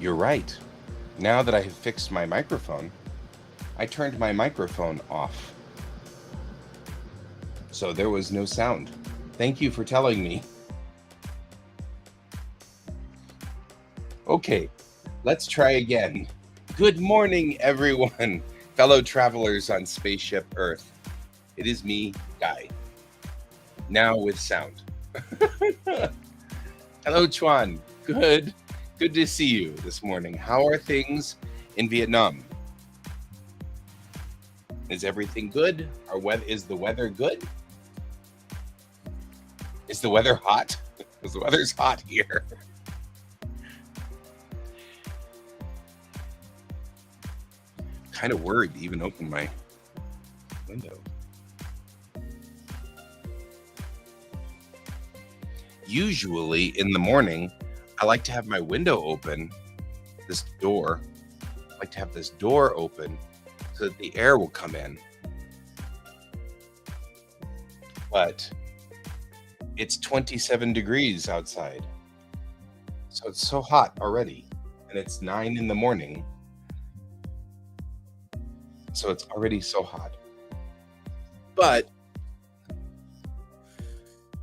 You're right. Now that I have fixed my microphone, I turned my microphone off. So there was no sound. Thank you for telling me. Okay, let's try again. Good morning, everyone, fellow travelers on Spaceship Earth. It is me, Guy. Now with sound. Hello, Chuan. Good to see you this morning. How are things in Vietnam? Is everything good? Is the weather good? Is the weather hot? Because the weather's hot here. Kind of worried to even open my window. Usually in the morning, I like to have my window open, this door. I like to have this door open so that the air will come in. But it's 27 degrees outside. So it's so hot already. And it's 9 in the morning. So it's already so hot. But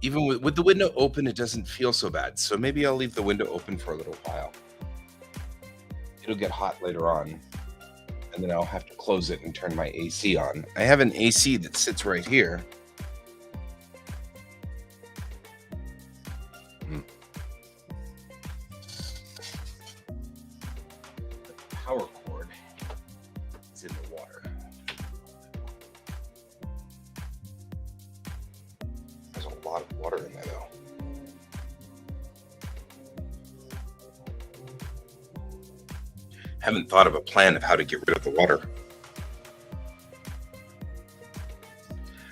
even with the window open, it doesn't feel so bad. So maybe I'll leave the window open for a little while. It'll get hot later on. And then I'll have to close it and turn my AC on. I have an AC that sits right here. The power cord is in the water. There's a lot of water in there, though. Haven't thought of a plan of how to get rid of the water.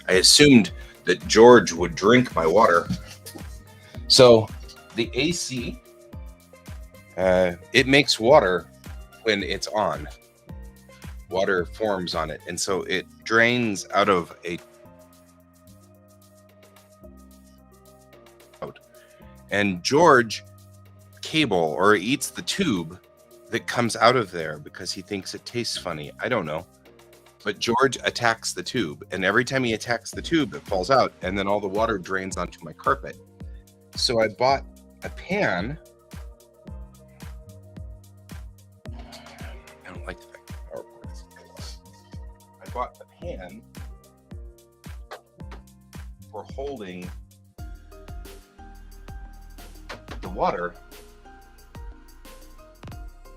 I assumed that George would drink my water. So the AC, it makes water when it's on. Water forms on it, and so it drains out of a and George cable or eats the tube that comes out of there because he thinks it tastes funny. I don't know. But George attacks the tube, and every time he attacks the tube, it falls out, and then all the water drains onto my carpet. So I bought a pan. I don't like the fact that the power cord is I bought a pan for holding the water.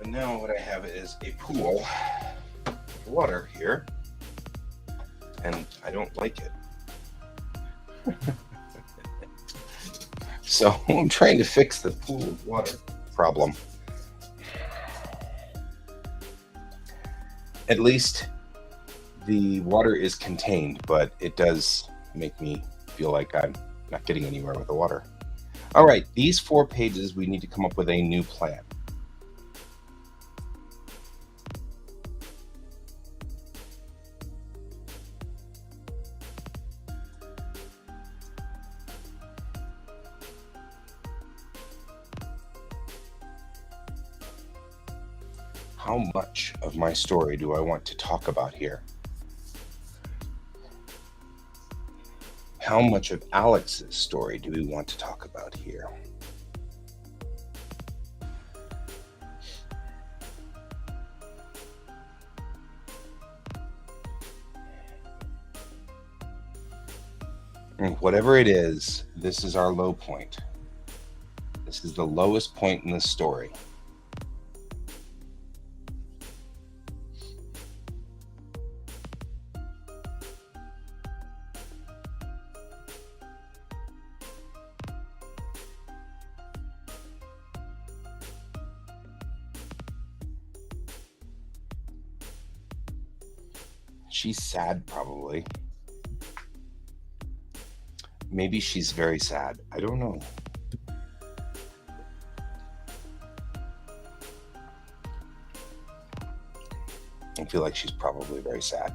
And now what I have is a pool of water here, and I don't like it. So I'm trying to fix the pool of water problem. At least the water is contained, but it does make me feel like I'm not getting anywhere with the water. All right, these 4 pages, we need to come up with a new plan. How much of my story do I want to talk about here? How much of Alex's story do we want to talk about here? And whatever it is, this is our low point. This is the lowest point in the story. She's sad, probably. Maybe she's very sad. I don't know. I feel like she's probably very sad.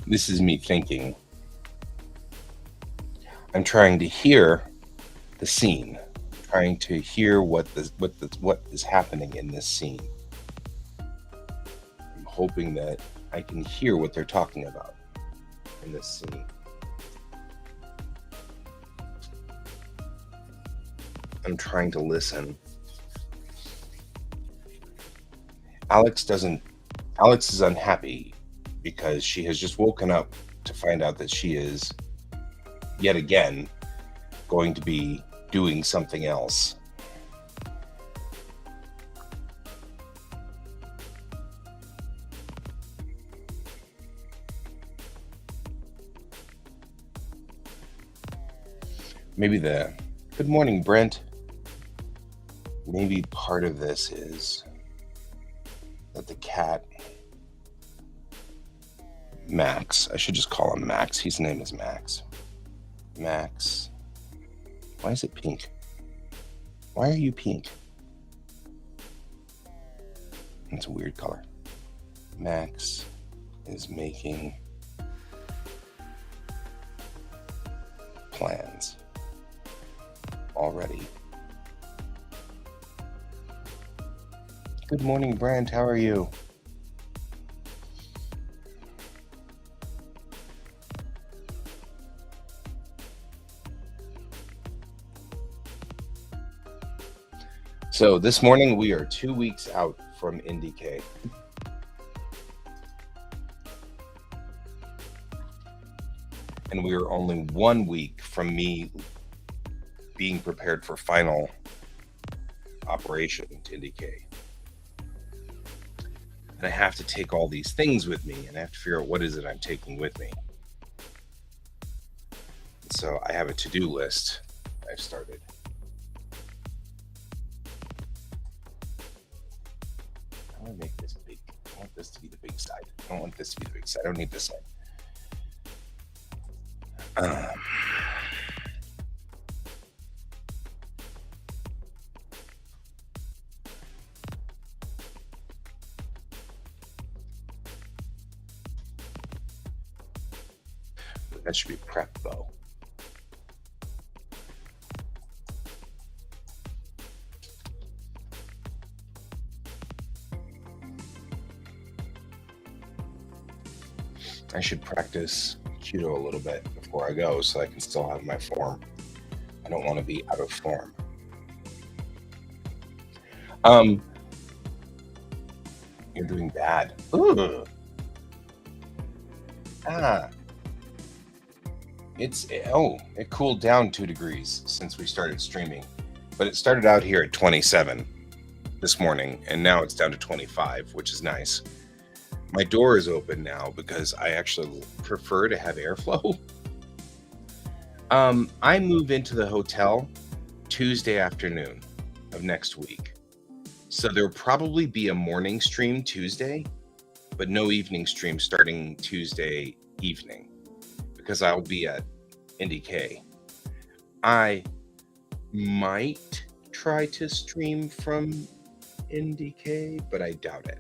This is me thinking. I'm trying to hear the scene, trying to hear what is happening in this scene. I'm hoping that I can hear what they're talking about in this scene. I'm trying to listen. Alex is unhappy because she has just woken up to find out that she is yet again going to be doing something else. Maybe good morning, Brent. Maybe part of this is that the cat, Max, I should just call him Max. His name is Max. Max. Why is it pink? Why are you pink? It's a weird color. Max is making plans already. Good morning, Brent. How are you? So this morning we are 2 weeks out from IndieK. And we are only 1 week from me being prepared for final operation to IndieK. And I have to take all these things with me, and I have to figure out what is it I'm taking with me. So I have a to-do list I've started. I want to make this big. I want this to be the big side. I don't want this to be the big side. I don't need this side. That should be prep though. I should practice judo a little bit before I go so I can still have my form. I don't want to be out of form. You're doing bad. Ooh. It cooled down 2 degrees since we started streaming, but it started out here at 27 this morning, and now it's down to 25, which is nice. My door is open now because I actually prefer to have airflow. I move into the hotel Tuesday afternoon of next week. So there'll probably be a morning stream Tuesday, but no evening stream starting Tuesday evening because I'll be at IndieK. I might try to stream from IndieK, but I doubt it.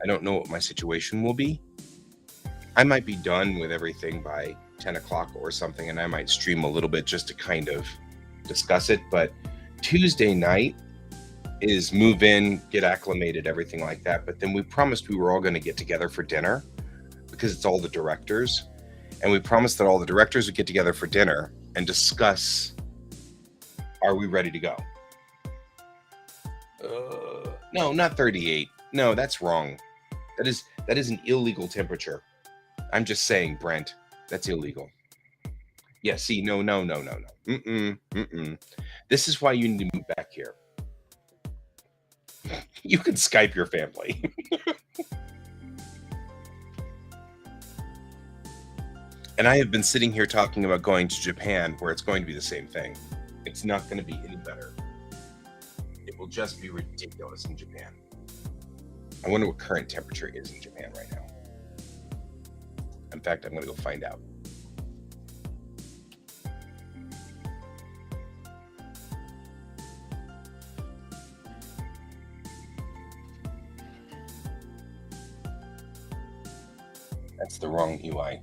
I don't know what my situation will be. I might be done with everything by 10 o'clock or something, and I might stream a little bit just to kind of discuss it. But Tuesday night is move in, get acclimated, everything like that. But then we promised we were all going to get together for dinner because it's all the directors. And we promised that all the directors would get together for dinner and discuss, are we ready to go? No, not 38. No, that's wrong. That is an illegal temperature. I'm just saying, Brent, that's illegal. Yeah, see, no. This is why you need to move back here. You can Skype your family. And I have been sitting here talking about going to Japan, where it's going to be the same thing. It's not going to be any better. It will just be ridiculous in Japan. I wonder what current temperature is in Japan right now. In fact, I'm going to go find out. That's the wrong UI.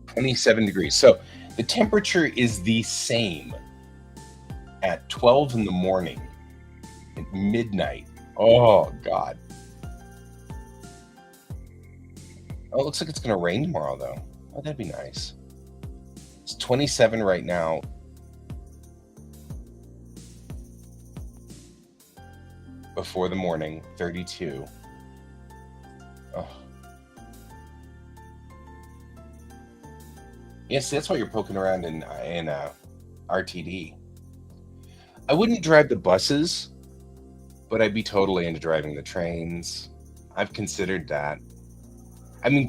$27 degrees. So the temperature is the same at 12 in the morning, at midnight. Oh, God. Oh, it looks like it's going to rain tomorrow, though. Oh, that'd be nice. It's 27 right now. Before the morning, 32. Oh. Yes, that's why you're poking around in RTD. I wouldn't drive the buses, but I'd be totally into driving the trains. I've considered that. I mean,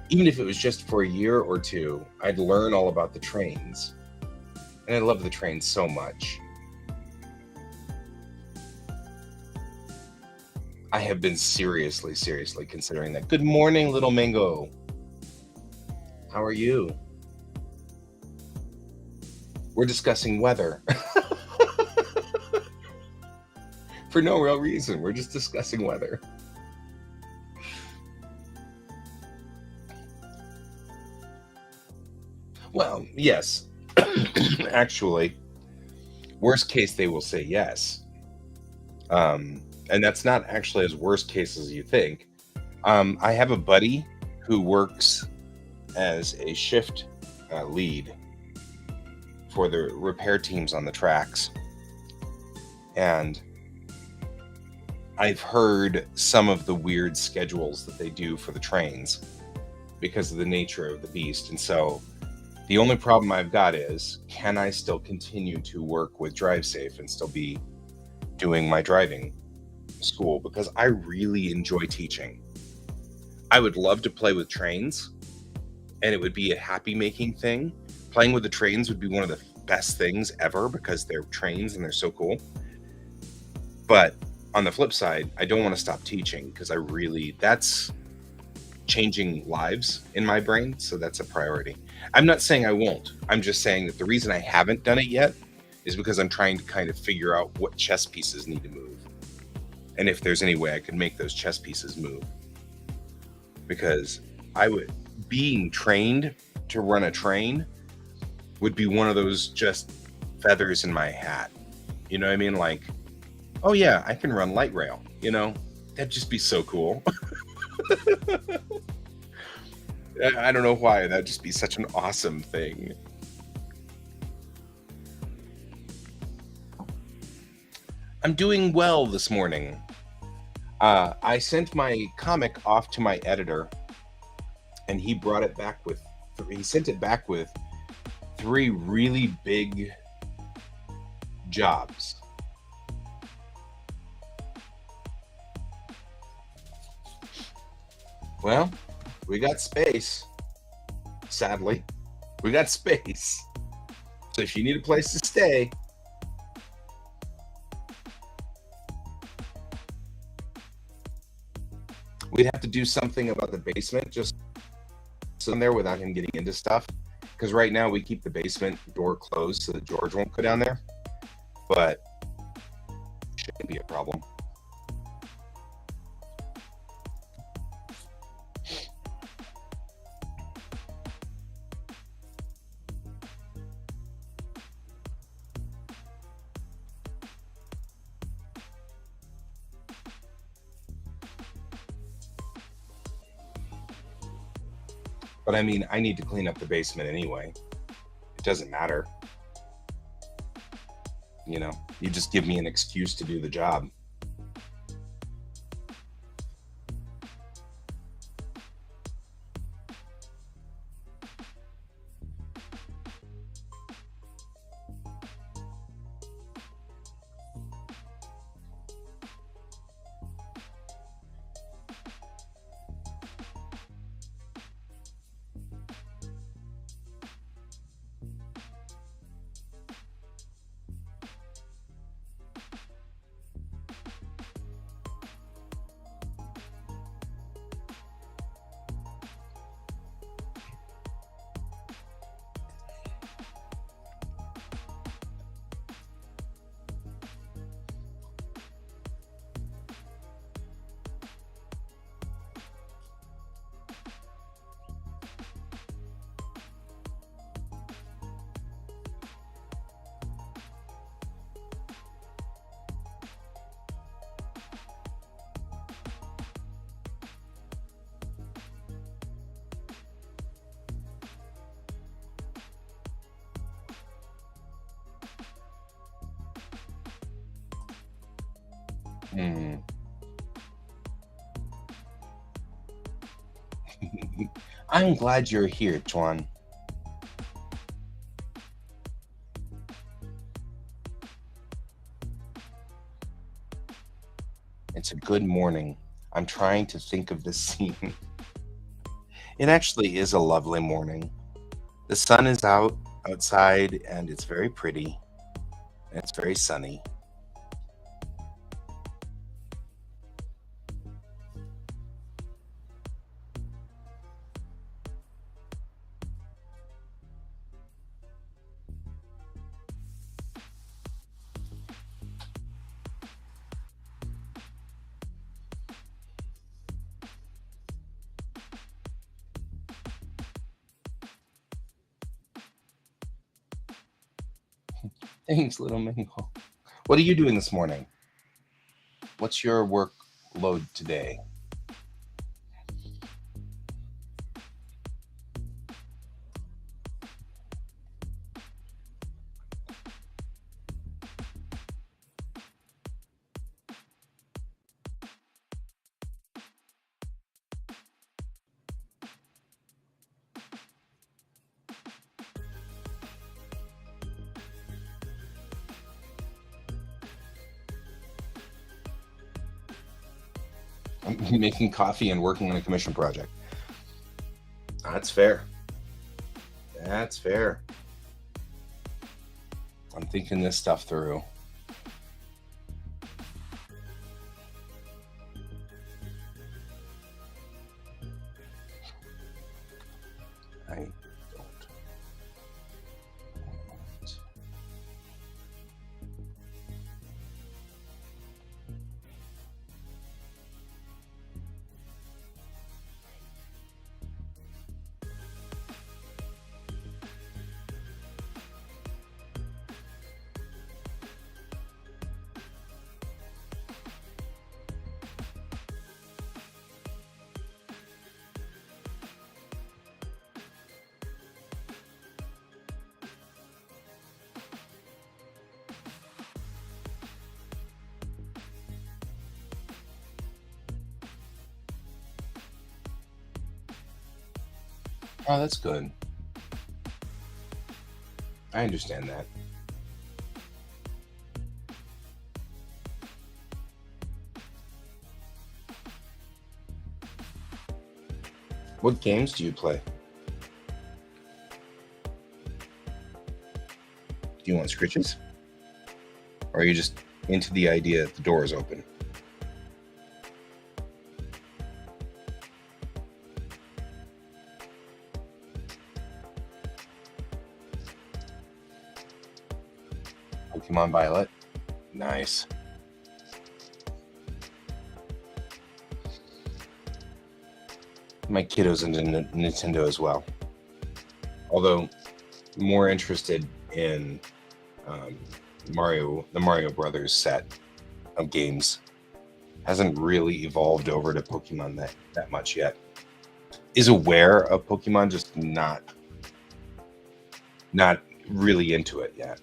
even if it was just for a year or two, I'd learn all about the trains. And I love the trains so much. I have been seriously considering that. Good morning, little Mango. How are you? We're discussing weather. For no real reason. We're just discussing weather. Well, yes. Actually, worst case, they will say yes. And that's not actually as worst case as you think. I have a buddy who works as a shift lead for the repair teams on the tracks. And I've heard some of the weird schedules that they do for the trains because of the nature of the beast. And so the only problem I've got is, can I still continue to work with DriveSafe and still be doing my driving school? Because I really enjoy teaching. I would love to play with trains, and it would be a happy making thing. Playing with the trains would be one of the best things ever because they're trains and they're so cool. But on the flip side, I don't want to stop teaching because that's changing lives in my brain. So that's a priority. I'm not saying I won't. I'm just saying that the reason I haven't done it yet is because I'm trying to kind of figure out what chess pieces need to move. And if there's any way I could make those chess pieces move. Because being trained to run a train would be one of those just feathers in my hat. You know what I mean? Like, oh yeah, I can run light rail. You know, that'd just be so cool. I don't know why. That'd just be such an awesome thing. I'm doing well this morning. I sent my comic off to my editor, and he brought it back he sent it back with 3 really big jobs. Well, we got space. Sadly, we got space. So if you need a place to stay, we'd have to do something about the basement, just in there without him getting into stuff. Because right now we keep the basement door closed so that George won't go down there. But it shouldn't be a problem. But I mean, I need to clean up the basement anyway. It doesn't matter. You know, you just give me an excuse to do the job. Hmm. I'm glad you're here, Chuan. It's a good morning. I'm trying to think of this scene. It actually is a lovely morning. The sun is outside and it's very pretty and it's very sunny. Thanks, little Mingo. What are you doing this morning? What's your workload today? I'm making coffee and working on a commission project. That's fair. That's fair. I'm thinking this stuff through. I don't. Oh, that's good. I understand that. What games do you play? Do you want scritches? Or are you just into the idea that the door is open? Pokemon Violet? Nice. My kiddo's into Nintendo as well. Although more interested in the Mario Brothers set of games. Hasn't really evolved over to Pokemon that much yet. Is aware of Pokemon, just not really into it yet.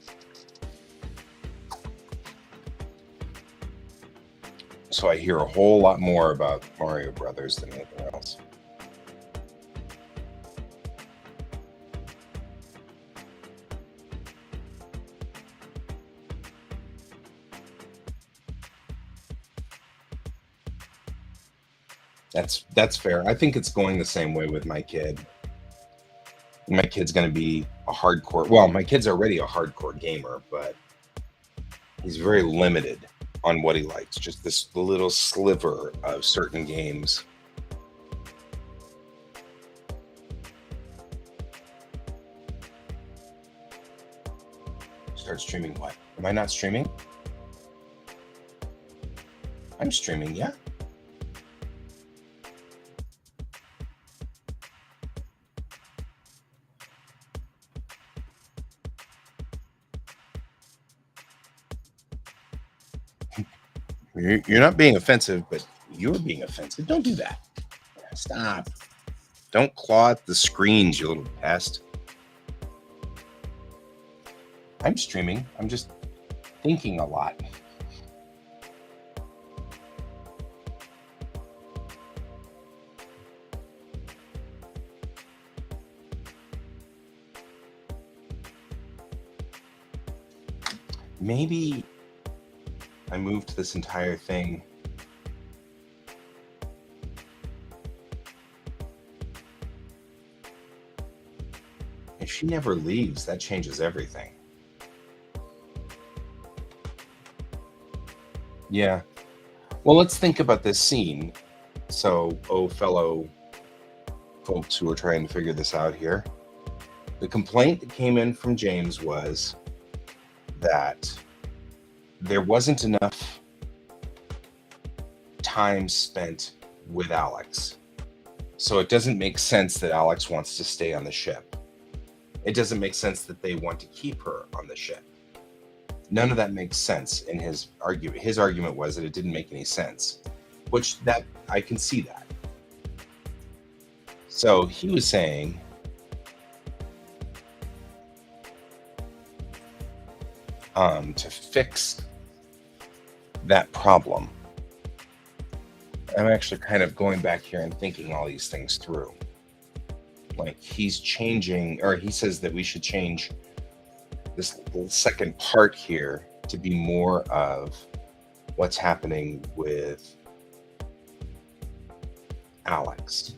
So I hear a whole lot more about Mario Brothers than anything else. That's fair. I think it's going the same way with my kid. My kid's going to be a hardcore. Well, my kid's already a hardcore gamer, but he's very limited on what he likes. Just this little sliver of certain games. Start streaming what? Am I not streaming? I'm streaming, yeah. You're not being offensive, but you're being offensive. Don't do that. Stop. Don't claw at the screens, you little pest. I'm streaming. I'm just thinking a lot. Maybe I moved this entire thing. If she never leaves, that changes everything. Yeah. Well, let's think about this scene. So, oh, fellow folks who are trying to figure this out here, the complaint that came in from James was that there wasn't enough time spent with Alex. So it doesn't make sense that Alex wants to stay on the ship. It doesn't make sense that they want to keep her on the ship. None of that makes sense in his argument. His argument was that it didn't make any sense, which that I can see that. So he was saying, to fix that problem, I'm actually kind of going back here and thinking all these things through. Like he's changing, or he says that we should change this little second part here to be more of what's happening with Alex,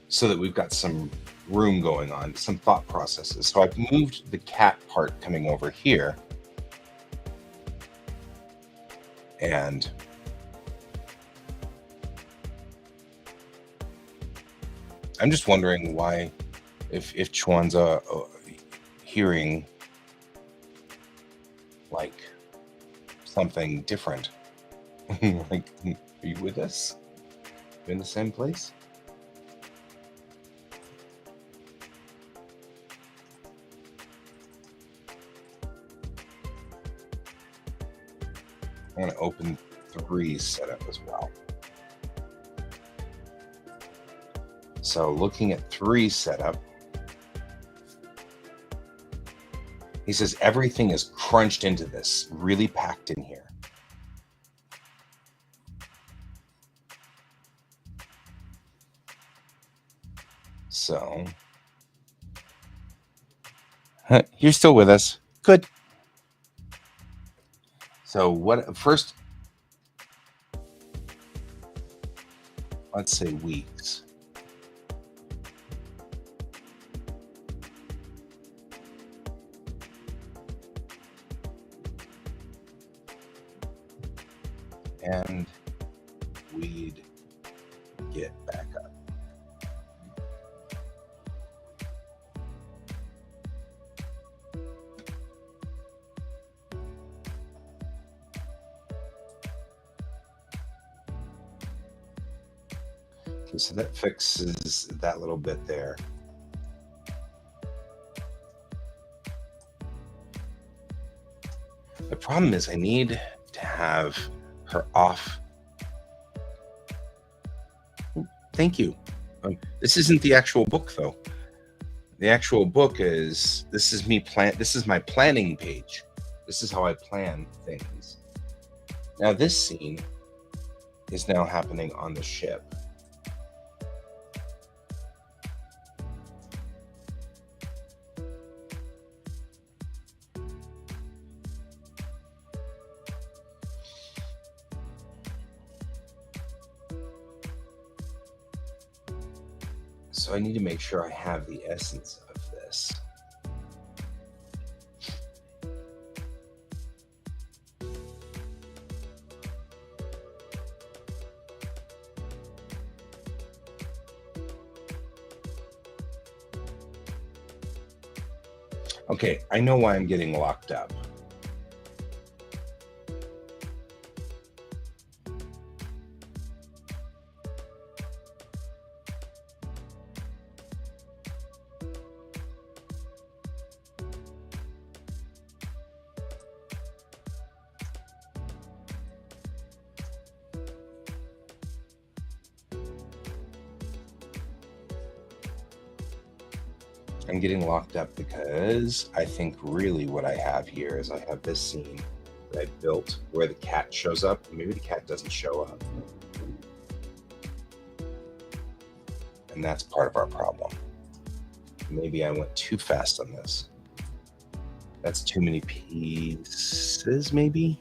so that we've got some room going on, some thought processes. So I've moved the cat part coming over here, and I'm just wondering why, if Chuan's hearing like something different. Like, are you with us? You in the same place? I'm going to open 3 setup as well. So looking at 3 setup, he says everything is crunched into this, really packed in here. So, you're still with us. Good. So what first, let's say weeks. And we'd get back up. Okay, so that fixes that little bit there. The problem is I need to have her off. Thank you. This isn't the actual book though. The actual book is, this is my planning page. This is how I plan things. Now this scene is now happening on the ship. So I need to make sure I have the essence of this. Okay, I know why I'm getting locked up. I'm getting locked up because I think really what I have here is I have this scene that I built where the cat shows up. Maybe the cat doesn't show up. And that's part of our problem. Maybe I went too fast on this. That's too many pieces, maybe?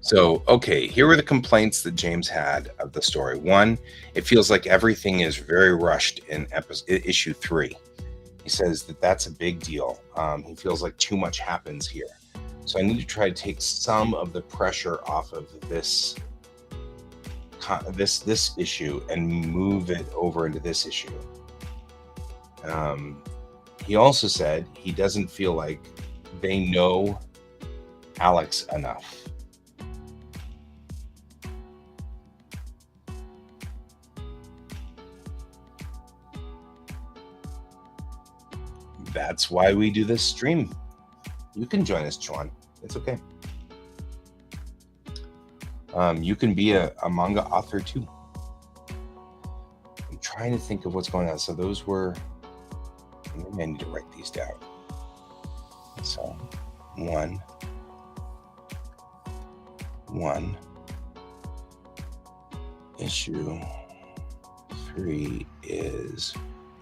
So, okay, here were the complaints that James had of the story. One, it feels like everything is very rushed in issue 3. He says that that's a big deal. He feels like too much happens here. So I need to try to take some of the pressure off of this issue and move it over into this issue. He also said he doesn't feel like they know Alex enough. That's why we do this stream. You can join us, Chuan. It's okay. You can be a manga author too. I'm trying to think of what's going on. So those were, maybe I need to write these down. So 1, issue 3 is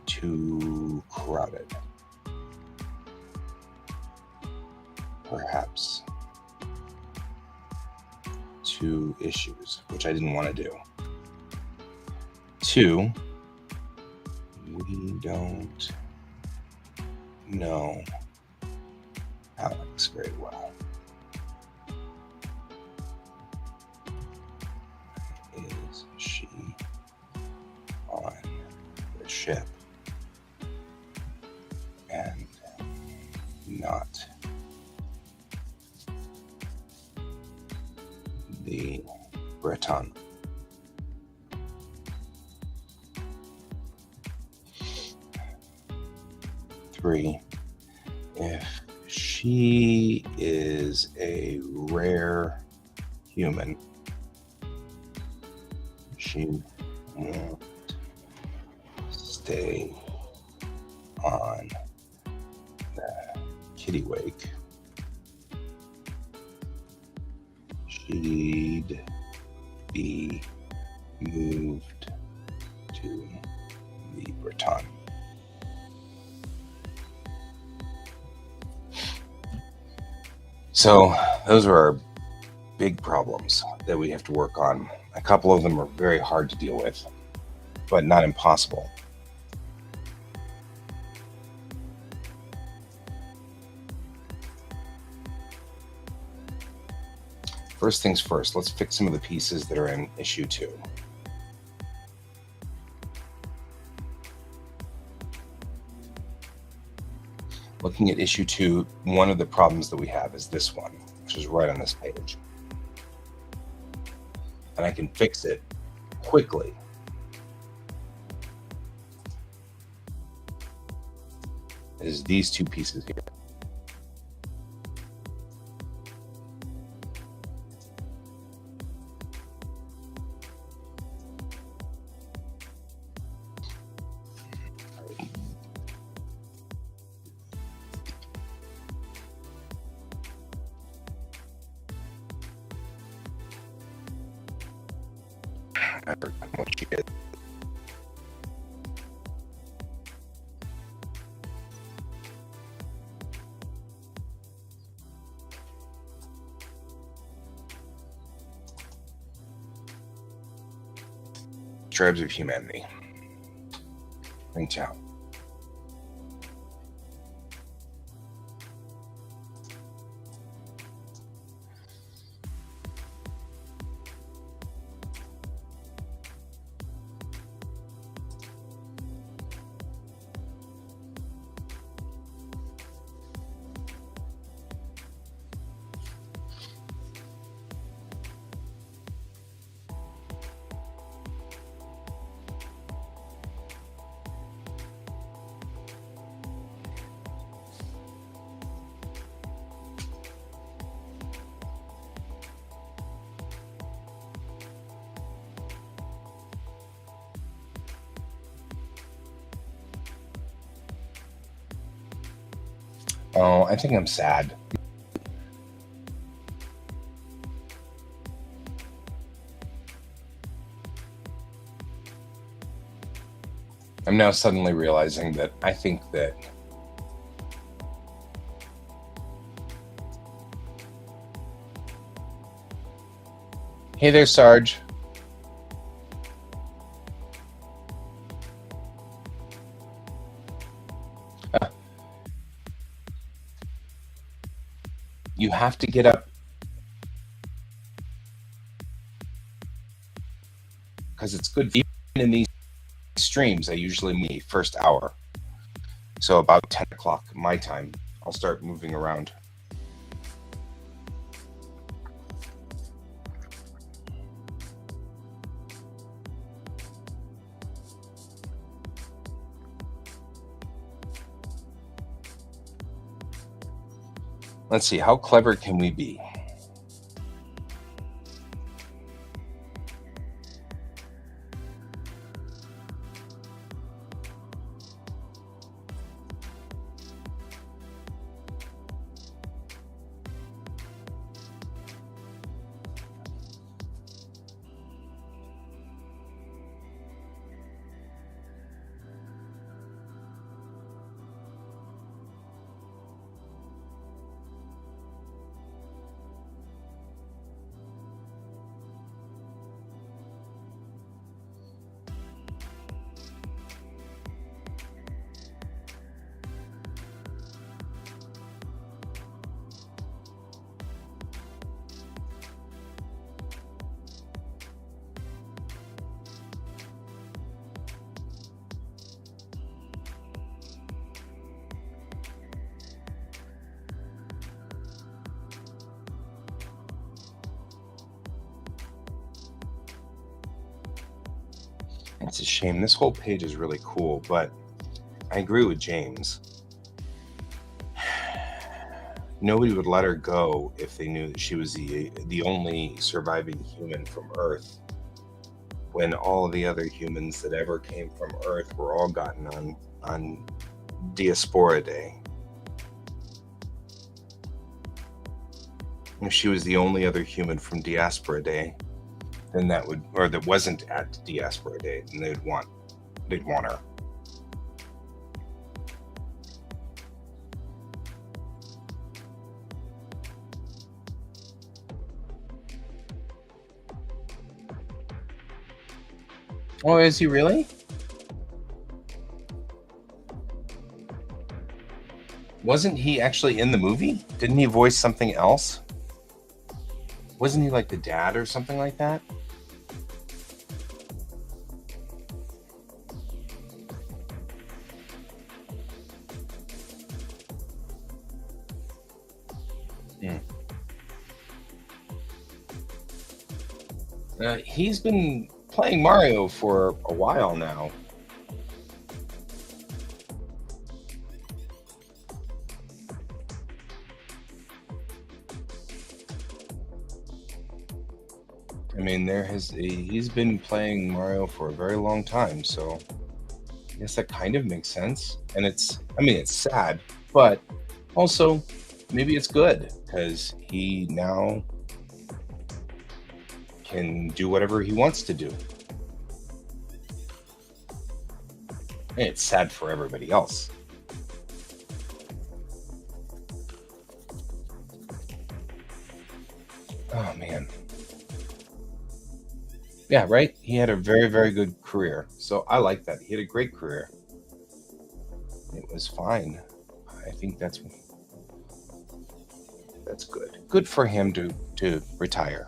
too crowded. Perhaps 2 issues, which I didn't want to do. 2, we don't know Alex very well. Is she on the ship and not the Breton? Three, if she is a rare human, she won't stay on the Kittiwake. She'd be moved to the Breton. So those are our big problems that we have to work on. A couple of them are very hard to deal with, but not impossible. First things first, let's fix some of the pieces that are in issue 2. Looking at issue 2, one of the problems that we have is this one, which is right on this page. And I can fix it quickly. It is these 2 pieces here. I forgot what she did. Tribes of Humanity. Reach out. Oh, I think I'm sad. I'm now suddenly realizing that I think that hey there, Sarge. You have to get up because it's good. Even in these streams, I usually move the first hour. So about 10 o'clock my time, I'll start moving around. Let's see, how clever can we be? It's a shame. This whole page is really cool, but I agree with James. Nobody would let her go if they knew that she was the only surviving human from Earth, when all of the other humans that ever came from Earth were all gotten on Diasporidae. If she was the only other human from Diasporidae, then that would, or that wasn't at Diasporidae, then they'd want her. Oh, is he really? Wasn't he actually in the movie? Didn't he voice something else? Wasn't he like the dad or something like that? He's been playing Mario for a while now. I mean, he's been playing Mario for a very long time, so I guess that kind of makes sense. And it's sad, but also maybe it's good because he now can do whatever he wants to do. And it's sad for everybody else. Oh man. Yeah, right? He had a very, very good career. So I like that. He had a great career. It was fine. I think that's good. Good for him to retire.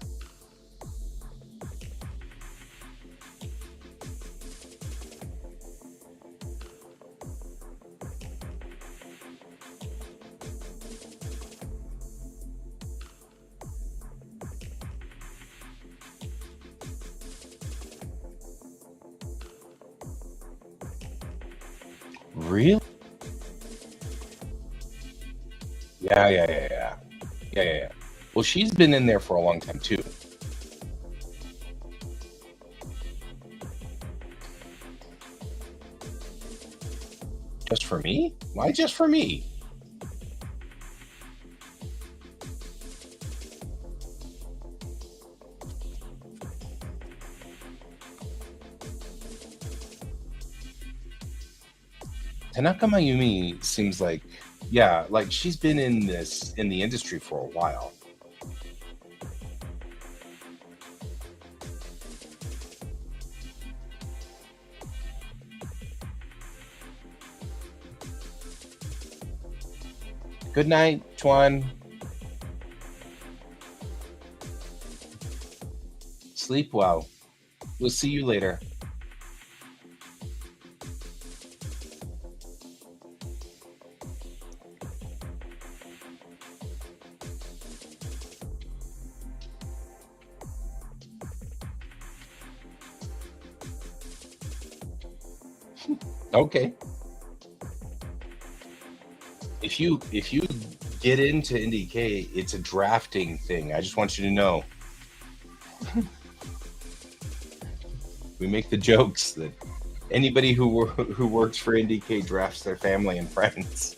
Really? Yeah. Well, she's been in there for a long time too. Just for me? Why just for me? Tanaka Mayumi seems like, yeah, like she's been in the industry for a while. Good night, Chuan. Sleep well. We'll see you later. Okay. If you get into IndieK, it's a drafting thing. I just want you to know. We make the jokes that anybody who works for IndieK drafts their family and friends.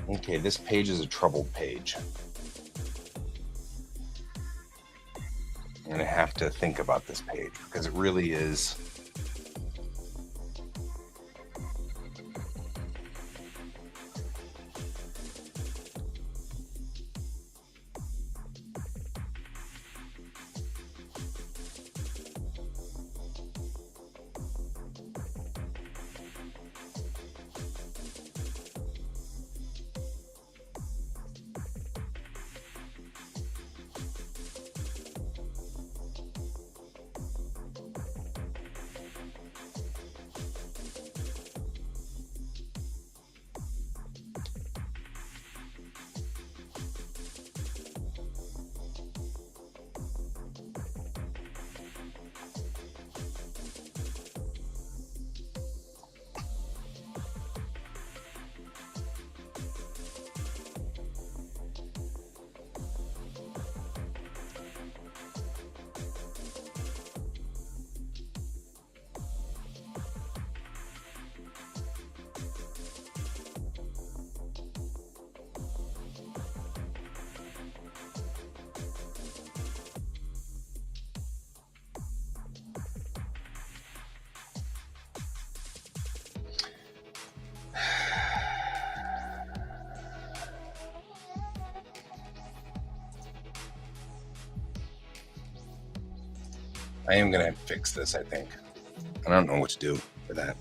Okay, this page is a troubled page. I'm gonna have to think about this page because it really is. I am gonna have to fix this, I think. I don't know what to do for that.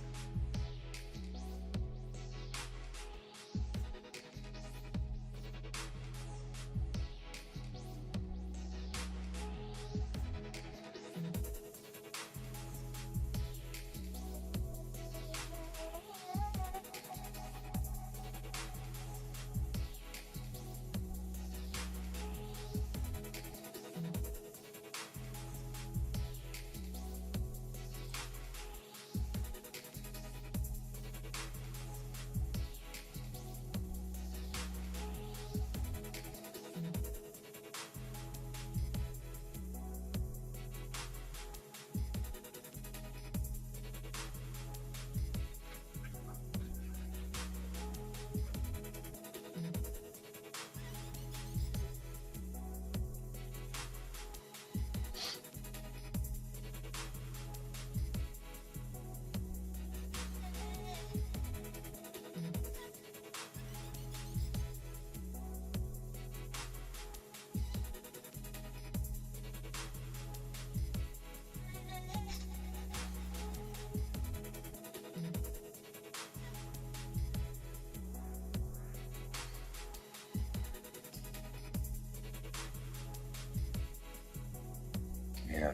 Yeah.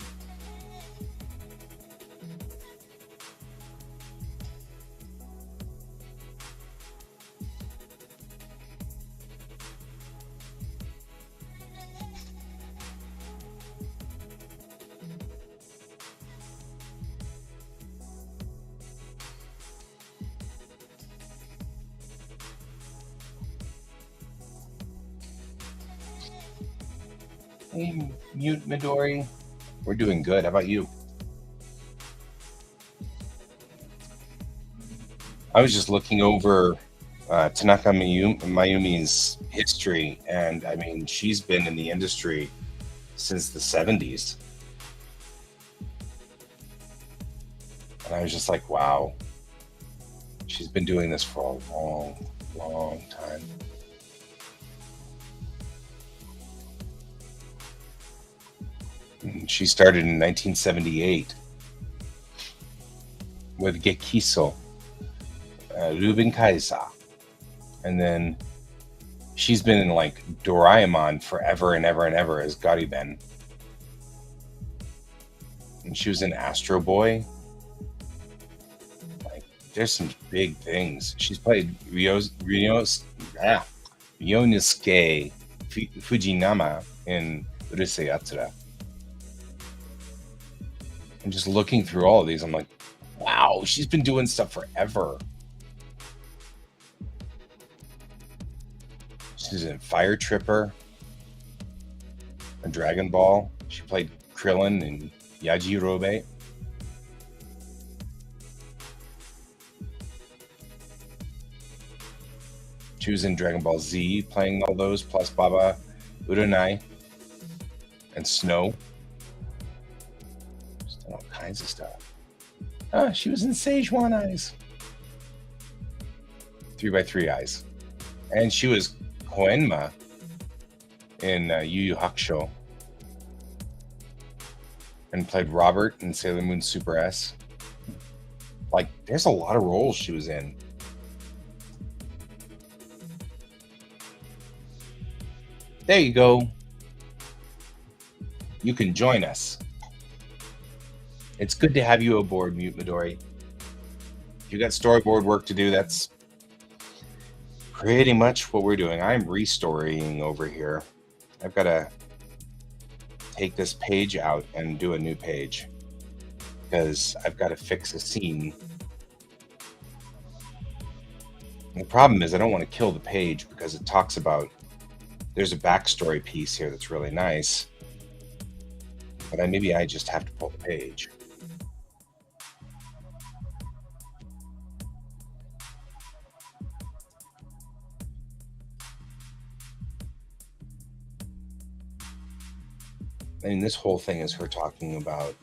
Hey, Mute Midori. We're doing good. How about you? I was just looking over Tanaka Mayumi's history, and I mean, she's been in the industry since the 70s. And I was just like, wow, she's been doing this for a long, long time. And she started in 1978 with Gekiso, Ruben Kaisa. And then she's been in like Doraemon forever and ever and ever as Gariben. And she was in Astro Boy. Like, there's some big things. She's played Ryonosuke Fujinama in Urusei Yatsura. And just looking through all of these, I'm like, wow, she's been doing stuff forever. She's in Fire Tripper, a Dragon Ball. She played Krillin in Yajirobe. She was in Dragon Ball Z, playing all those, plus Baba Uranai and Snow. She's done all kinds of stuff. She was in Szechuan Eyes. 3x3 Eyes. And she was Koenma in Yu Yu Hakusho. And played Robert in Sailor Moon Super S. Like, there's a lot of roles she was in. There you go. You can join us. It's good to have you aboard, Mute Midori. If you got storyboard work to do, that's pretty much what we're doing. I'm restorying over here. I've got to take this page out and do a new page because I've got to fix a scene. And the problem is I don't want to kill the page because it talks about there's a backstory piece here that's really nice, but maybe I just have to pull the page. I mean, this whole thing is her talking about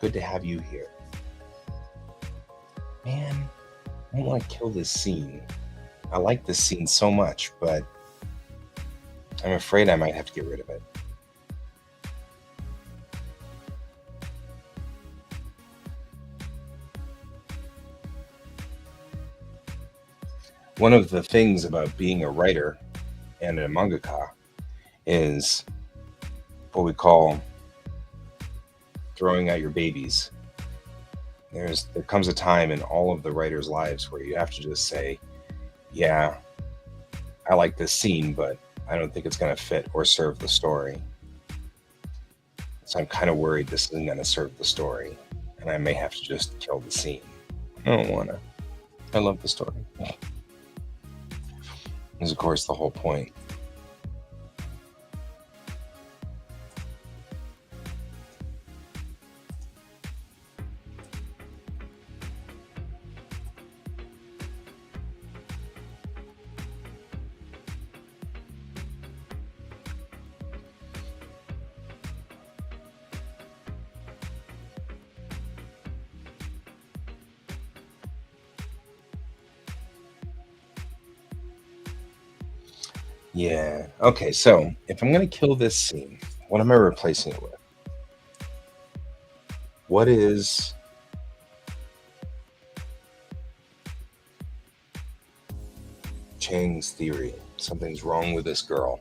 good to have you here. Man, I don't want to kill this scene. I like this scene so much, but I'm afraid I might have to get rid of it. One of the things about being a writer and a mangaka is what we call throwing out your babies. There comes a time in all of the writers' lives where you have to just say, yeah, I like this scene, but I don't think it's going to fit or serve the story. So I'm kind of worried this isn't going to serve the story, and I may have to just kill the scene. I don't want to. I love the story. Is of course the whole point. Yeah. Okay, so if I'm going to kill this scene, what am I replacing it with? What is Chang's theory? Something's wrong with this girl.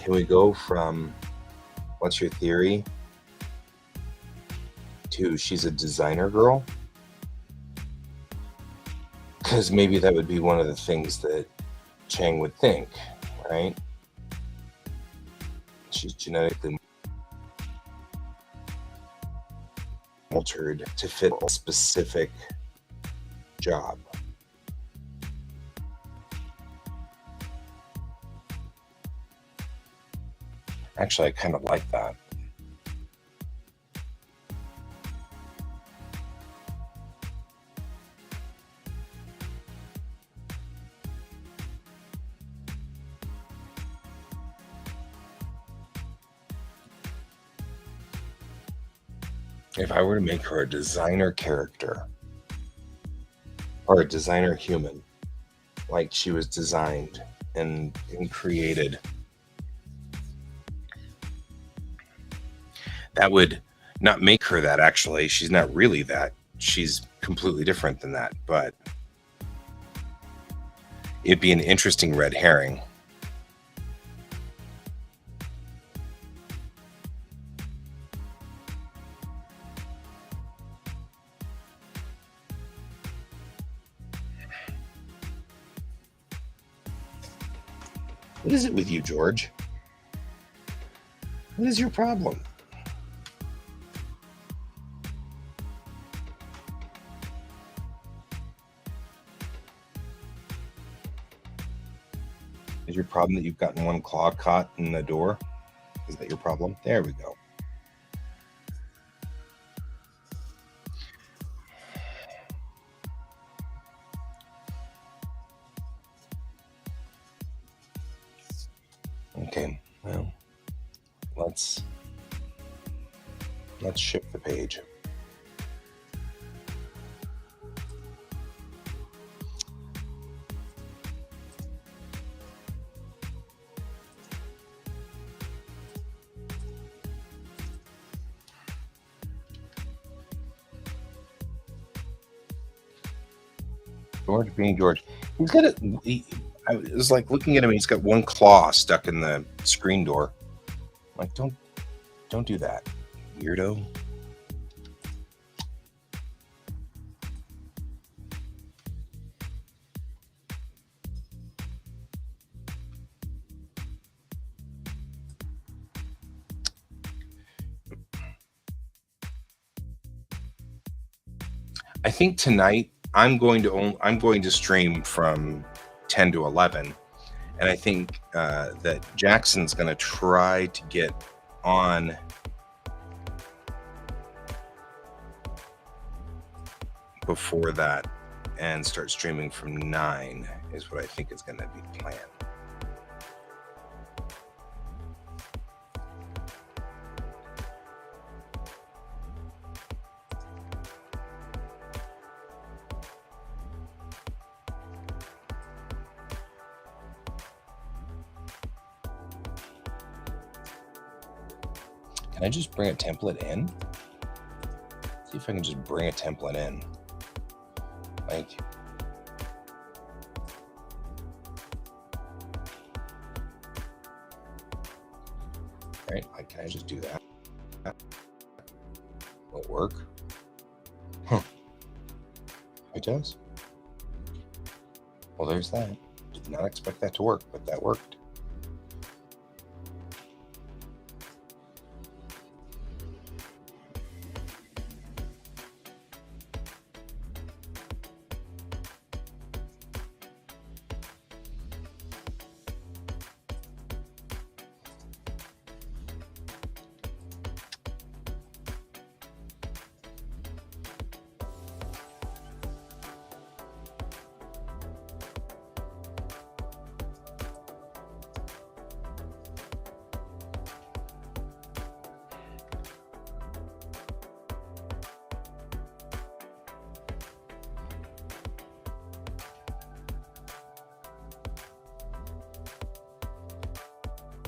Can we go from what's your theory to she's a designer girl? Because maybe that would be one of the things that Chang would think, right? She's genetically altered to fit a specific job. Actually, I kind of like that. If I were to make her a designer character or a designer human, like she was designed and created, that would not make her that. Actually, she's not really that. She's completely different than that, but it'd be an interesting red herring. What is it with you, George? What is your problem? Is your problem that you've gotten one claw caught in the door? Is that your problem? There we go. Okay, well, let's shift the page. George being George. He's got I was like looking at him, he's got one claw stuck in the screen door. Like, don't do that, weirdo. I think tonight I'm going to stream from 10 to 11, and I think that Jackson's going to try to get on before that and start streaming from 9 is what I think is going to be the plan. Can I just bring a template in? See if I can just bring a template in. Like, right? Like, can I just do that? Will it work? Huh. It does. Well, there's that. Did not expect that to work, but that worked.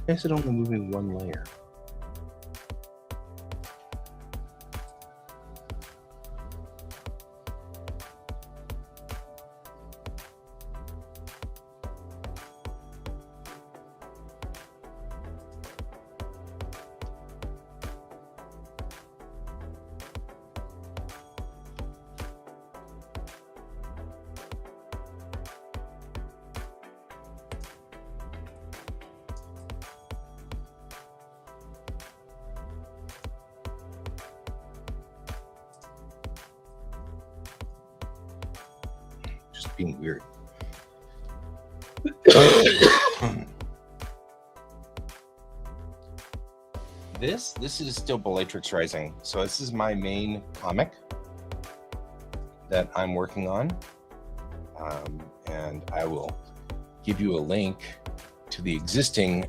Why is it only moving one layer? just being weird. This is still Bellatrix Rising. So this is my main comic that I'm working on. And I will give you a link to the existing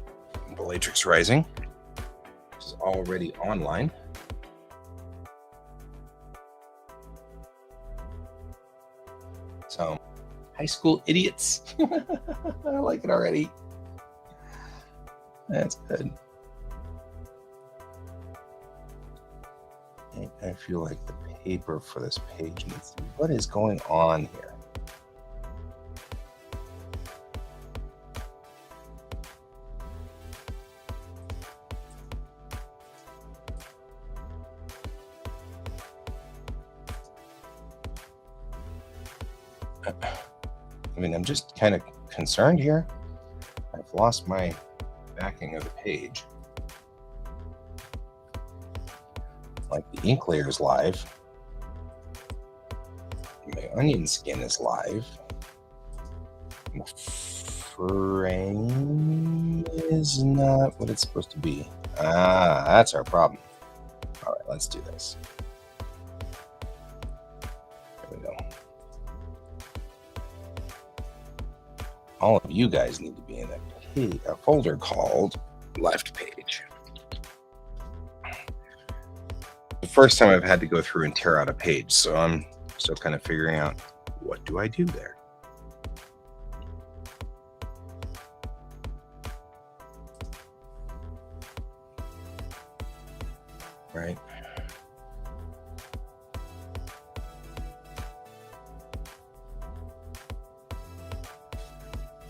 Bellatrix Rising, which is already online. So, high school idiots. I like it already. That's good. I feel like the paper for this page needs to be. What is going on here? I mean, I'm just kind of concerned here. I've lost my backing of the page. Like the ink layer is live. My onion skin is live. The frame is not what it's supposed to be. Ah, that's our problem. All right, let's do this. There we go. All of you guys need to be in a folder called left page. The first time I've had to go through and tear out a page, so I'm still kind of figuring out what do I do there. Right.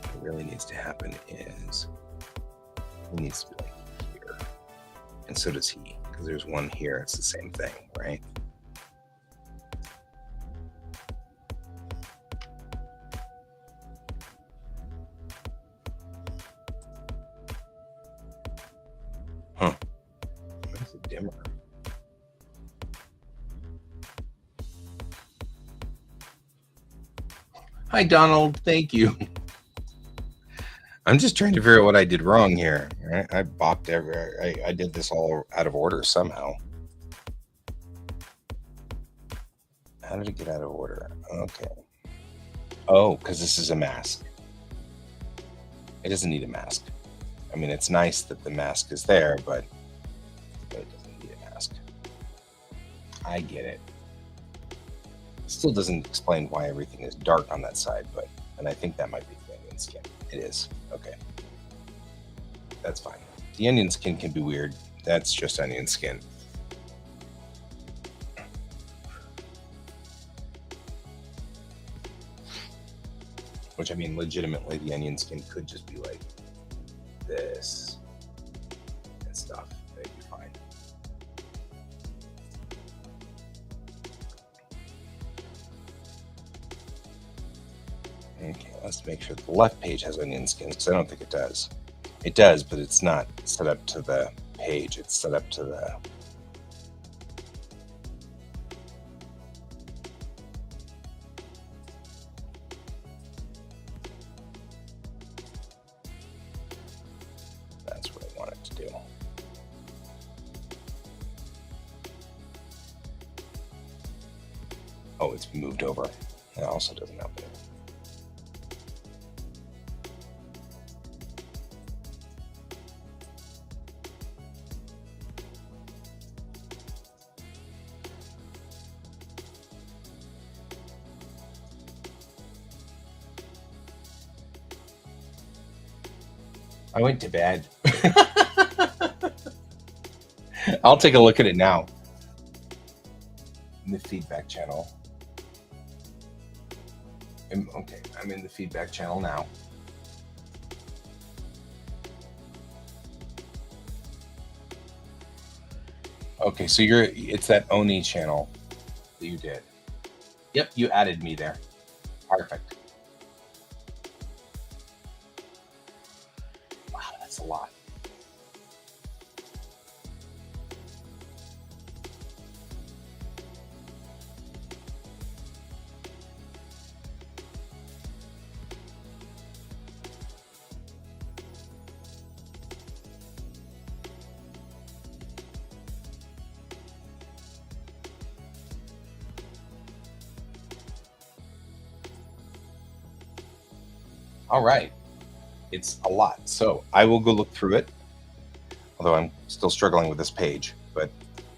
What really needs to happen is he needs to be like here, and so does he, because there's one here. It's the same thing, right? Huh. That's a dimmer. Hi, Donald. Thank you. I'm just trying to figure out what I did wrong here. I bopped I did this all out of order somehow. How did it get out of order? Okay. Oh, because this is a mask. It doesn't need a mask. I mean, it's nice that the mask is there, but it doesn't need a mask. I get it. Still doesn't explain why everything is dark on that side, and I think that might be the onion skin. It is. Okay. That's fine. The onion skin can be weird. That's just onion skin. Which, I mean, legitimately, the onion skin could just be like this and stuff. It'd be fine. Okay, let's make sure the left page has onion skin, because I don't think it does. It does, but it's not set up to the page. It's set up to the... That's what I want it to do. Oh, it's moved over. That also doesn't help it. I went to bed. I'll take a look at it now. In the feedback channel. Okay, I'm in the feedback channel now. Okay, so it's that Oni channel that you did. Yep, you added me there. Perfect. Wow, that's a lot. All right. It's a lot. So I will go look through it, although I'm still struggling with this page, but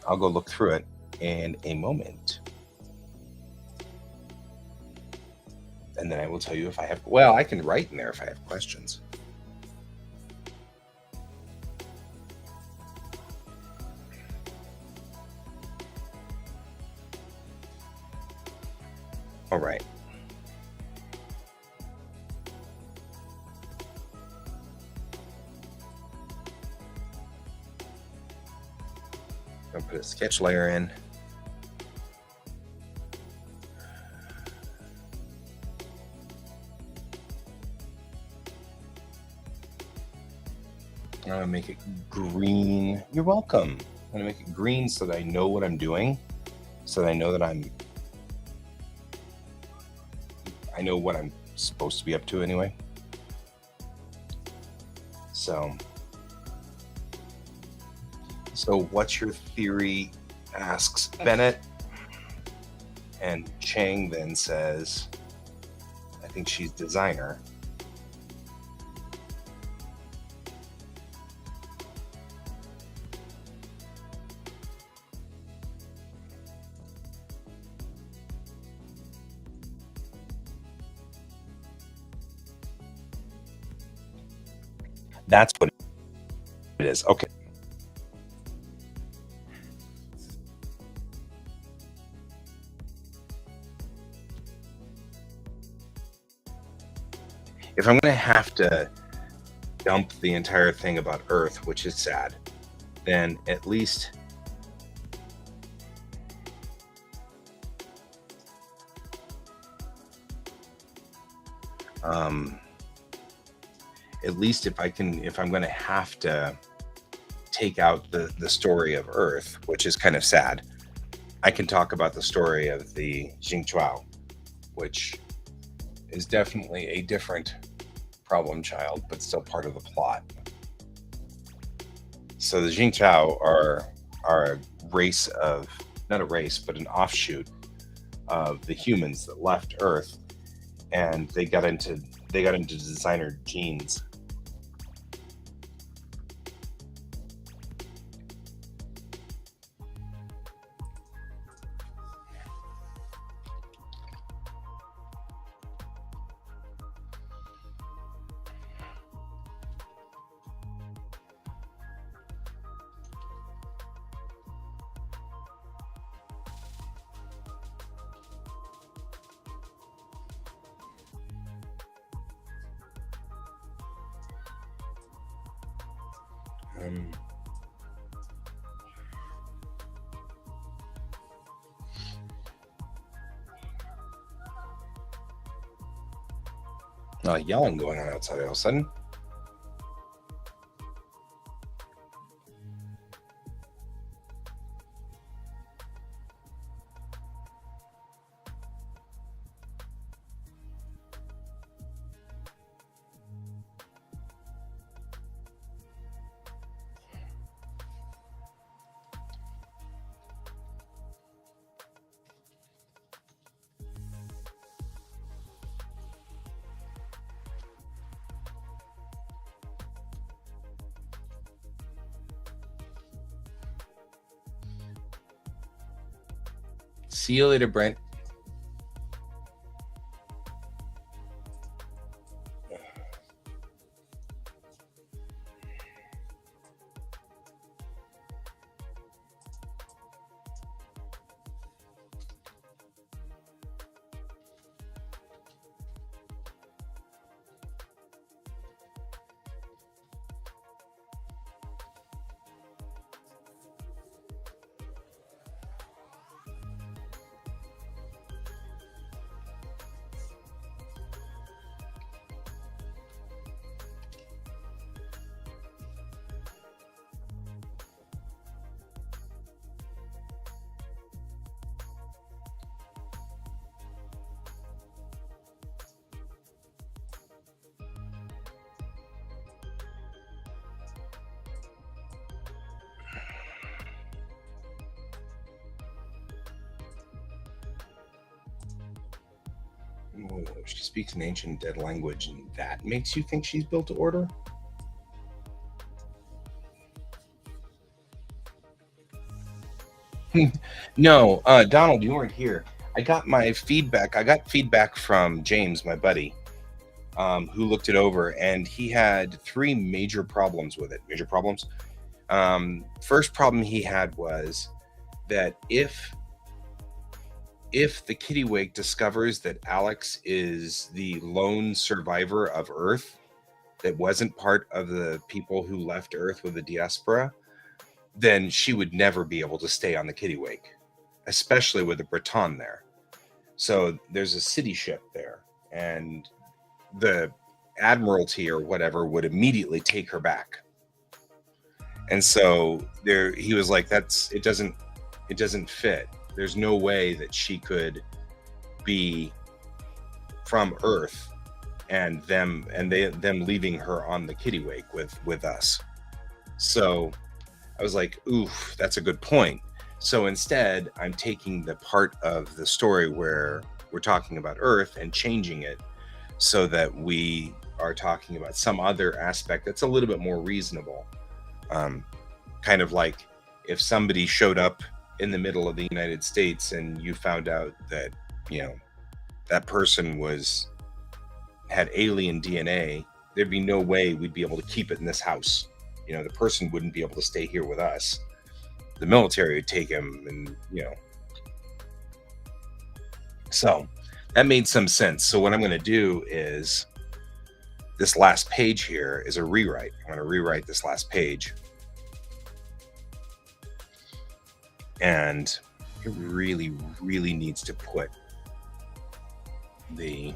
I'll go look through it in a moment. And then I will tell you if I have, well, I can write in there if I have questions. All right. I'll put a sketch layer in. I'm gonna make it green. You're welcome. I'm gonna make it green so that I know what I'm doing, so that I know that I know what I'm supposed to be up to anyway. So what's your theory? Asks Bennett. And Chang then says, I think she's designer. That's what it is. Okay. If I'm going to have to dump the entire thing about Earth, which is sad, then at least if I'm going to have to take out the story of Earth, which is kind of sad, I can talk about the story of the Jingchuao, which is definitely a different problem child, but still part of the plot. So the Jingchuao are a race of, not a race, but an offshoot of the humans that left Earth, and they got into designer genes. Yelling going on outside all of a sudden. See you later, Brent. Oh, she speaks an ancient dead language, and that makes you think she's built to order? No, Donald, you weren't here. I got feedback from James, my buddy, who looked it over, and he had three major problems with it. Major problems. First problem he had was that if the Kittiwake discovers that Alex is the lone survivor of Earth that wasn't part of the people who left Earth with the diaspora, then she would never be able to stay on the Kittiwake, especially with the Breton there. So there's a city ship there, and the admiralty or whatever would immediately take her back. And so there he was like, it doesn't fit. There's no way that she could be from Earth and them leaving her on the Kittiwake with us. So I was like, oof, that's a good point. So instead, I'm taking the part of the story where we're talking about Earth and changing it so that we are talking about some other aspect that's a little bit more reasonable. Kind of like if somebody showed up in the middle of the United States and you found out that, that person had alien DNA, there'd be no way we'd be able to keep it in this house. The person wouldn't be able to stay here with us. The military would take him, and so that made some sense. So what I'm going to do is this last page here is a rewrite. I'm going to rewrite this last page, and it really, really needs to put the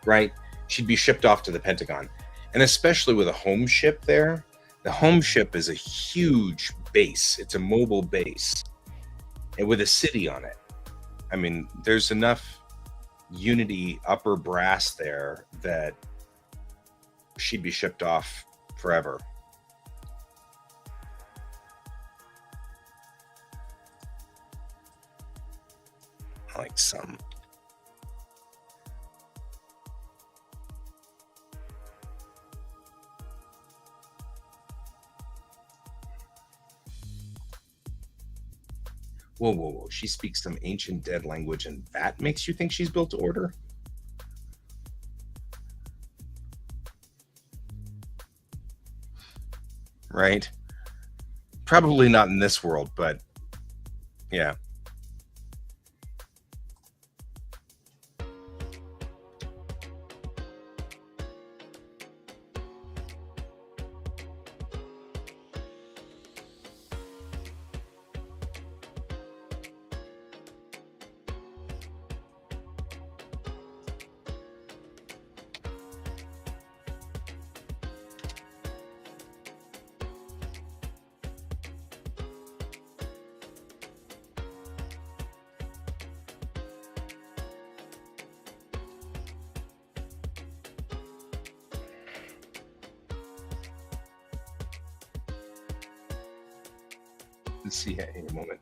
right. She'd be shipped off to the Pentagon, and especially with a home ship there. The home ship is a huge base. It's a mobile base, and with a city on it. I mean, there's enough Unity upper brass there that she'd be shipped off forever. Like some. Whoa, whoa, whoa. She speaks some ancient dead language, and that makes you think she's built to order? Right? Probably not in this world, but yeah. Let's see in a moment,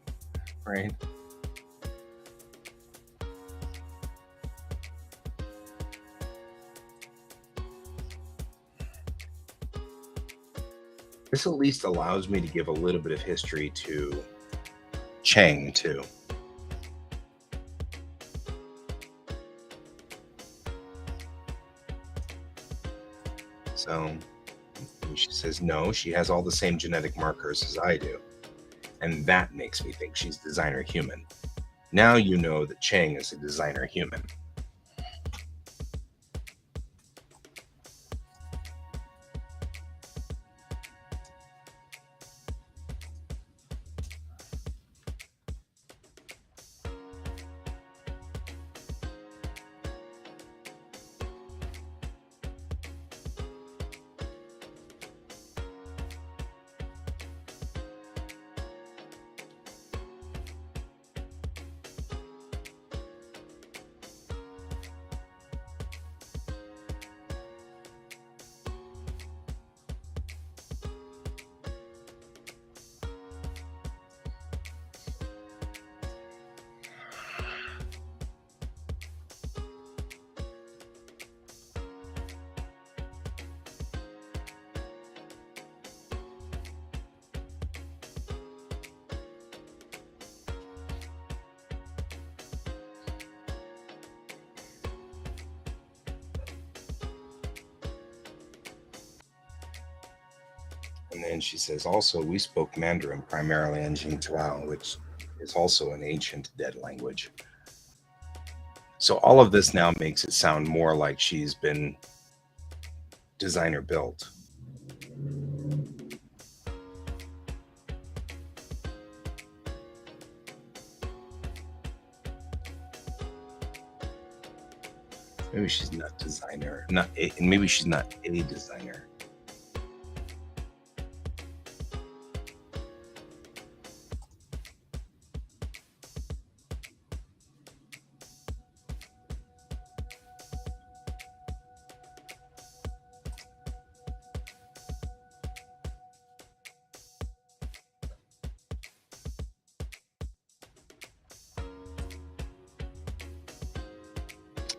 right? This at least allows me to give a little bit of history to Chang too. So she says no, she has all the same genetic markers as I do. And that makes me think she's designer human. Now you know that Chang is a designer human. And then she says, also, we spoke Mandarin primarily in Jingtuao, which is also an ancient dead language. So all of this now makes it sound more like she's been designer built. Maybe she's not designer, maybe she's not a designer.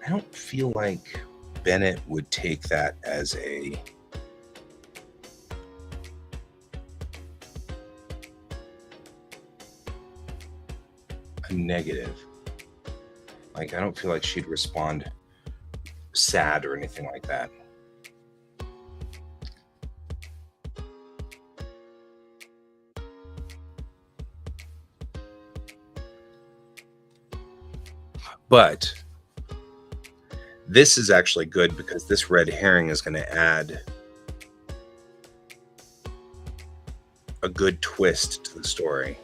I don't feel like Bennett would take that as a negative. Like, I don't feel like she'd respond sad or anything like that. But this is actually good because this red herring is going to add a good twist to the story.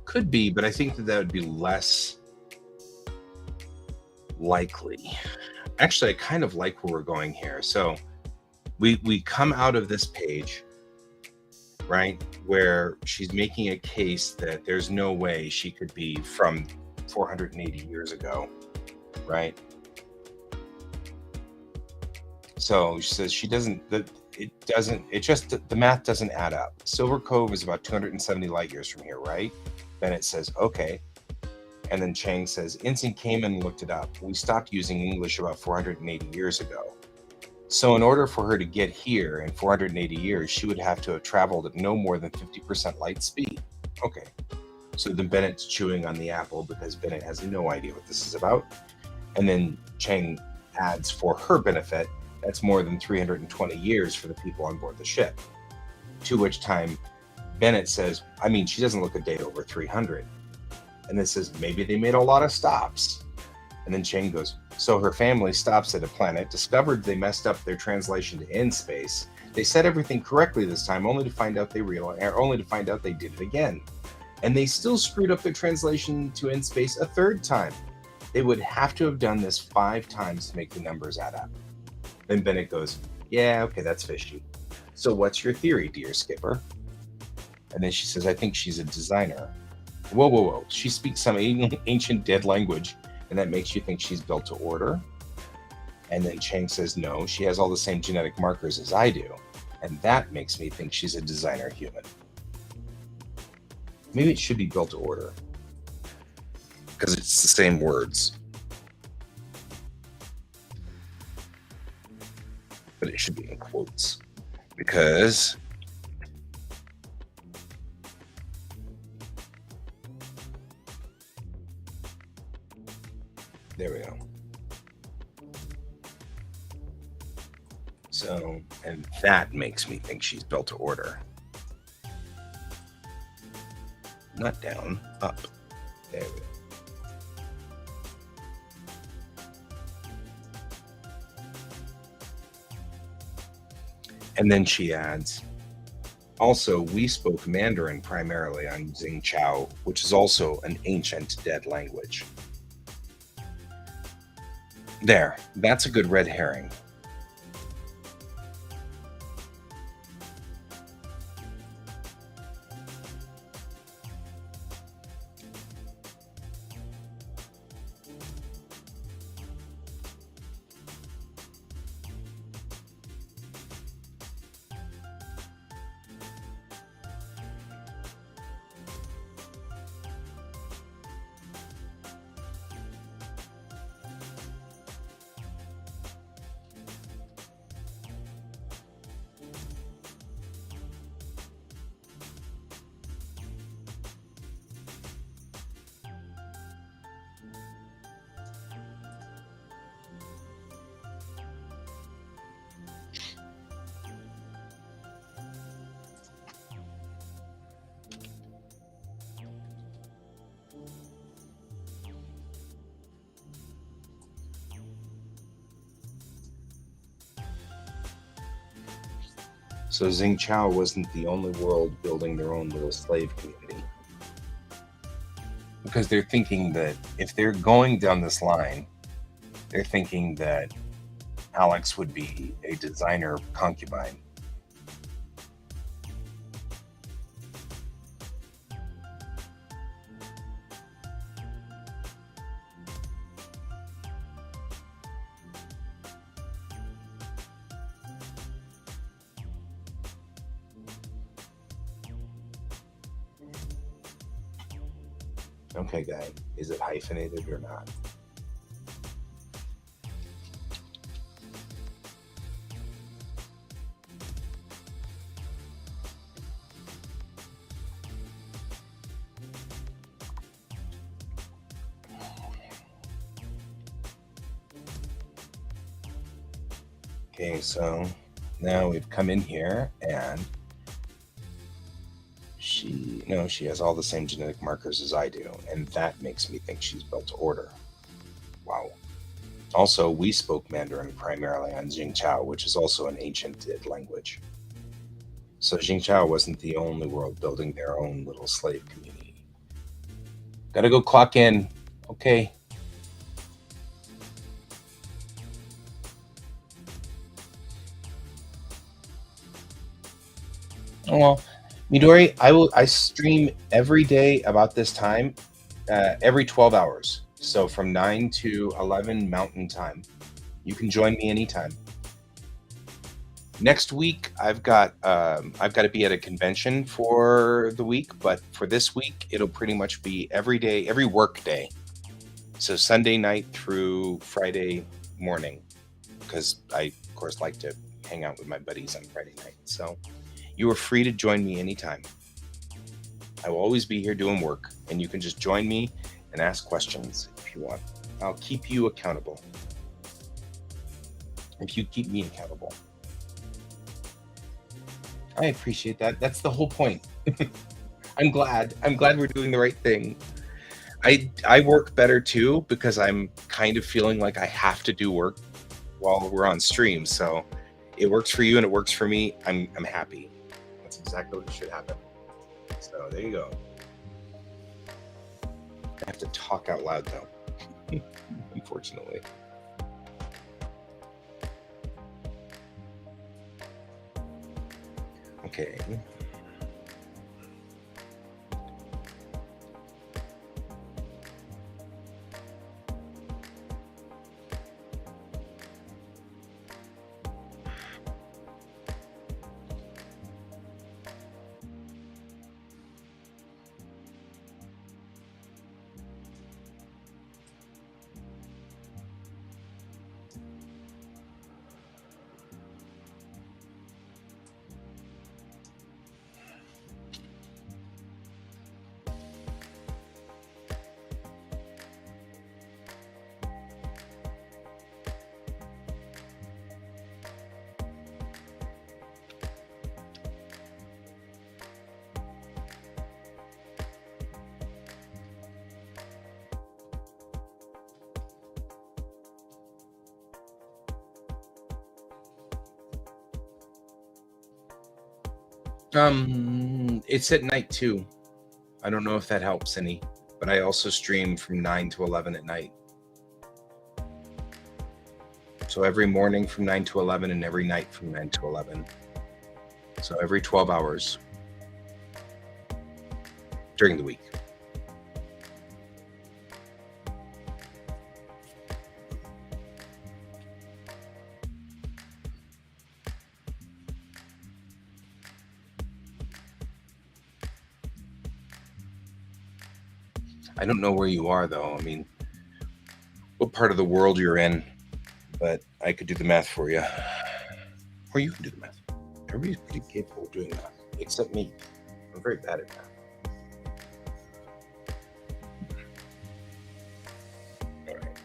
Could be, but I think that would be less likely. Actually, I kind of like where we're going here. So we come out of this page, right, where she's making a case that there's no way she could be from 480 years ago, right? So she says the math doesn't add up. Silver Cove is about 270 light years from here, right? Bennett says, okay. And then Chang says, Instinct came and looked it up. We stopped using English about 480 years ago. So in order for her to get here in 480 years, she would have to have traveled at no more than 50% light speed. Okay. So then Bennett's chewing on the apple because Bennett has no idea what this is about. And then Chang adds, for her benefit, that's more than 320 years for the people on board the ship. To which time Bennett says, I mean, she doesn't look a day over 300. And then says, maybe they made a lot of stops. And then Chang goes, so her family stops at a planet, discovered they messed up their translation to in space. They said everything correctly this time, only to find out they did it again. And they still screwed up their translation to in space a third time. They would have to have done this 5 times to make the numbers add up. Then Bennett goes, yeah, okay, that's fishy. So what's your theory, dear skipper? And then she says, I think she's a designer. Whoa. She speaks some ancient dead language, and that makes you think she's built to order? And then Chang says, no, she has all the same genetic markers as I do. And that makes me think she's a designer human. Maybe it should be built to order, because it's the same words. But it should be in quotes, because there we go. So, and that makes me think she's built to order. Not down, up. There we go. And then she adds, also, we spoke Mandarin primarily on Jingtuao, which is also an ancient dead language. There, that's a good red herring. So Xingqiao wasn't the only world building their own little slave community. Because they're thinking that if they're going down this line, they're thinking that Alex would be a designer concubine. Okay, guy, is it hyphenated or not? Okay, so now we've come in here and she has all the same genetic markers as I do, and that makes me think she's built to order. Wow. Also, we spoke Mandarin primarily on Jingqiao, which is also an ancient language. So Jingqiao wasn't the only world building their own little slave community. Gotta go clock in. Okay. Oh, well, Midori, I stream every day about this time, every 12 hours. So from 9 to 11 Mountain Time. You can join me anytime. Next week, I've got to be at a convention for the week, but for this week, it'll pretty much be every day, every work day. So Sunday night through Friday morning, because I, of course, like to hang out with my buddies on Friday night. So you are free to join me anytime. I will always be here doing work, and you can just join me and ask questions if you want. I'll keep you accountable. If you keep me accountable. I appreciate that. That's the whole point. I'm glad we're doing the right thing. I work better too because I'm kind of feeling like I have to do work while we're on stream. So it works for you and it works for me. I'm happy. That's exactly what should happen. So there you go. I have to talk out loud though, unfortunately. Okay. It's at night too. I don't know if that helps any, but I also stream from 9 to 11 at night. So every morning from 9 to 11 and every night from 9 to 11. So every 12 hours during the week. I don't know where you are though. I mean, what part of the world you're in, but I could do the math for you. Or you can do the math. Everybody's pretty capable of doing math, except me. I'm very bad at math. All right.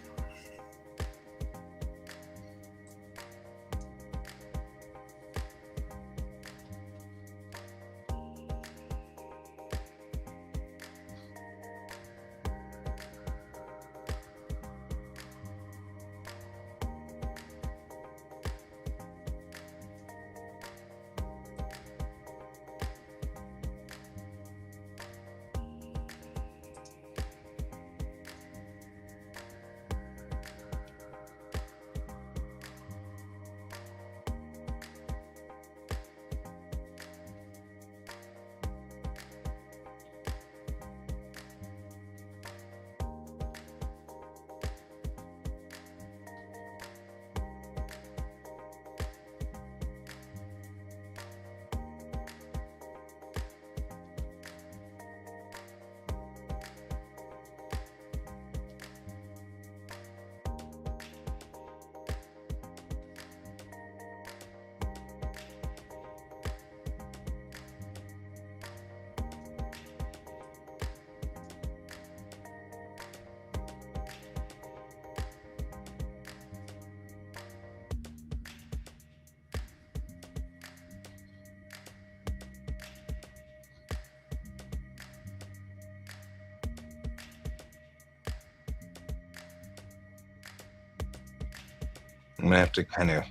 I'm gonna have to kind of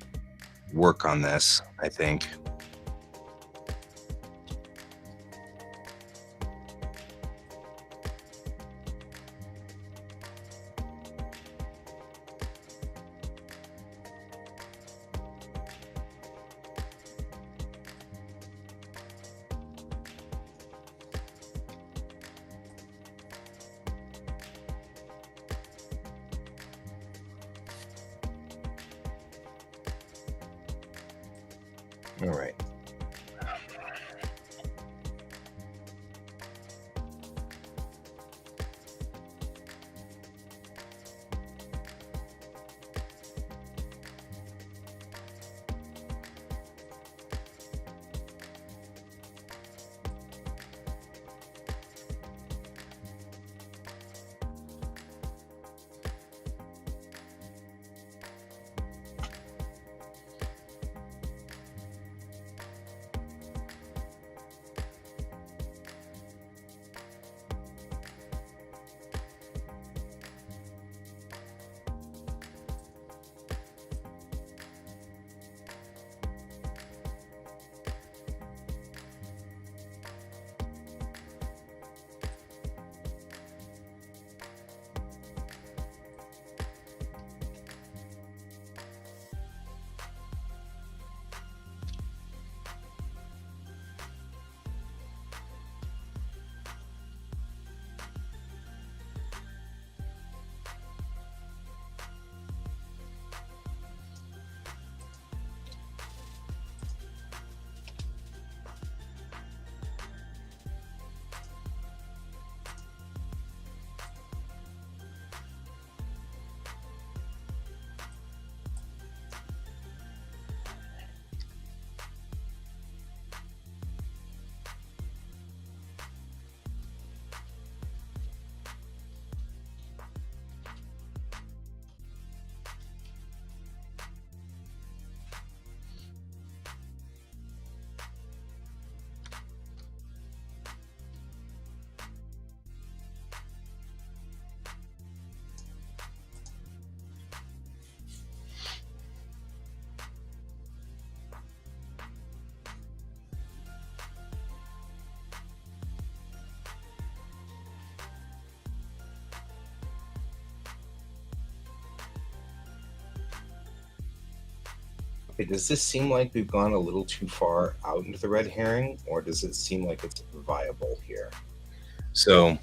work on this, I think. All right. Okay, does this seem like we've gone a little too far out into the red herring, or does it seem like it's viable here? So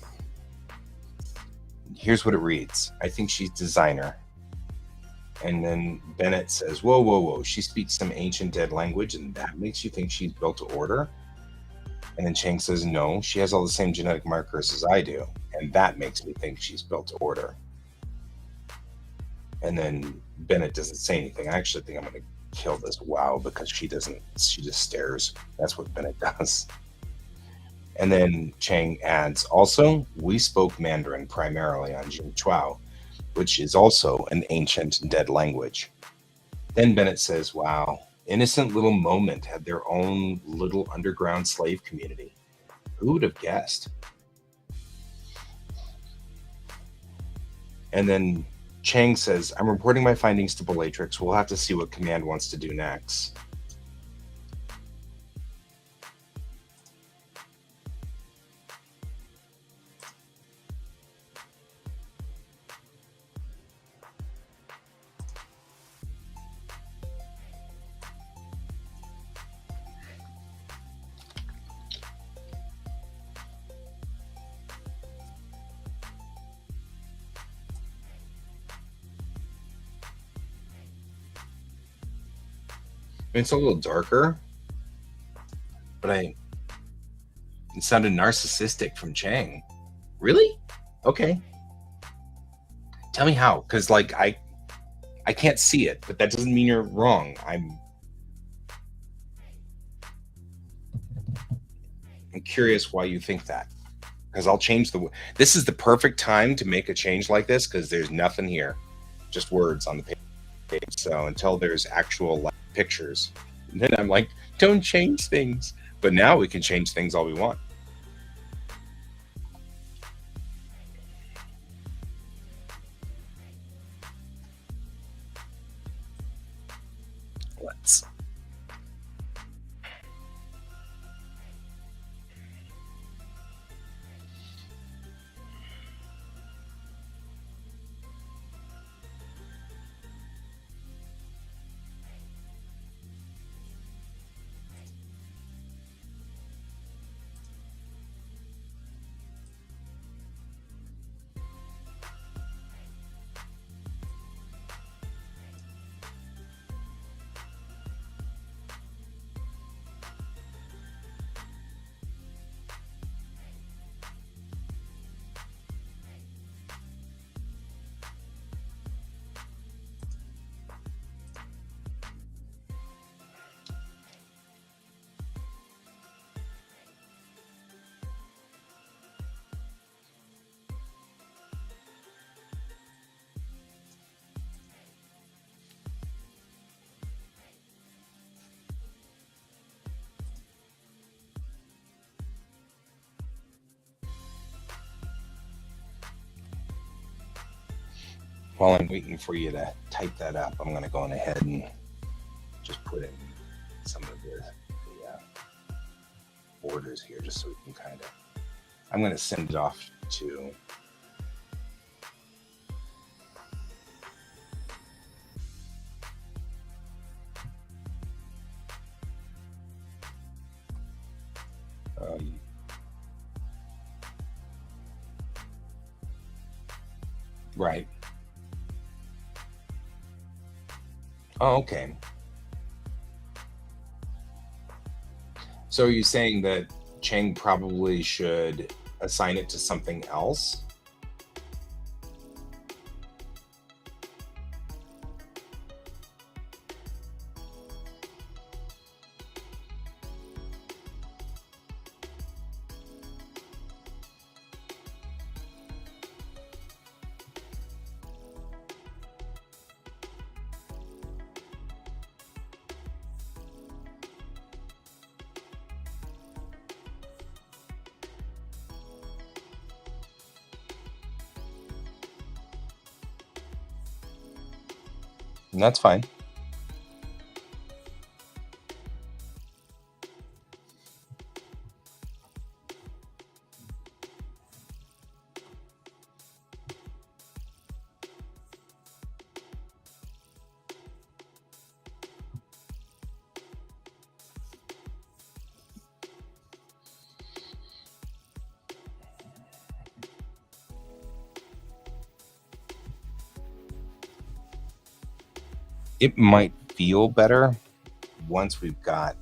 here's what it reads. I think she's designer. And then Bennett says, whoa, whoa, whoa. She speaks some ancient dead language, and that makes you think she's built to order? And then Chang says, no, she has all the same genetic markers as I do, and that makes me think she's built to order. And then Bennett doesn't say anything. I actually think I'm going to kill this wow because she just stares. That's what Bennett does. And then Chang adds, also, we spoke Mandarin primarily on Jingchuao, which is also an ancient dead language. Then Bennett says, wow, innocent little Moment had their own little underground slave community. Who would have guessed? And then Chang says, I'm reporting my findings to Bellatrix. We'll have to see what Command wants to do next. It's a little darker, but it sounded narcissistic from Chang. Really? Okay. Tell me how, because like I can't see it, but that doesn't mean you're wrong. I'm curious why you think that, because I'll change this is the perfect time to make a change like this because there's nothing here, just words on the page. So until there's actual pictures, and then I'm like, don't change things. But now we can change things all we want. While I'm waiting for you to type that up, I'm going to go on ahead and just put in some of the borders here, just so we can kind of. I'm going to send it off to. Right. Oh, okay. So are you saying that Chang probably should assign it to something else? And that's fine. It might feel better once we've got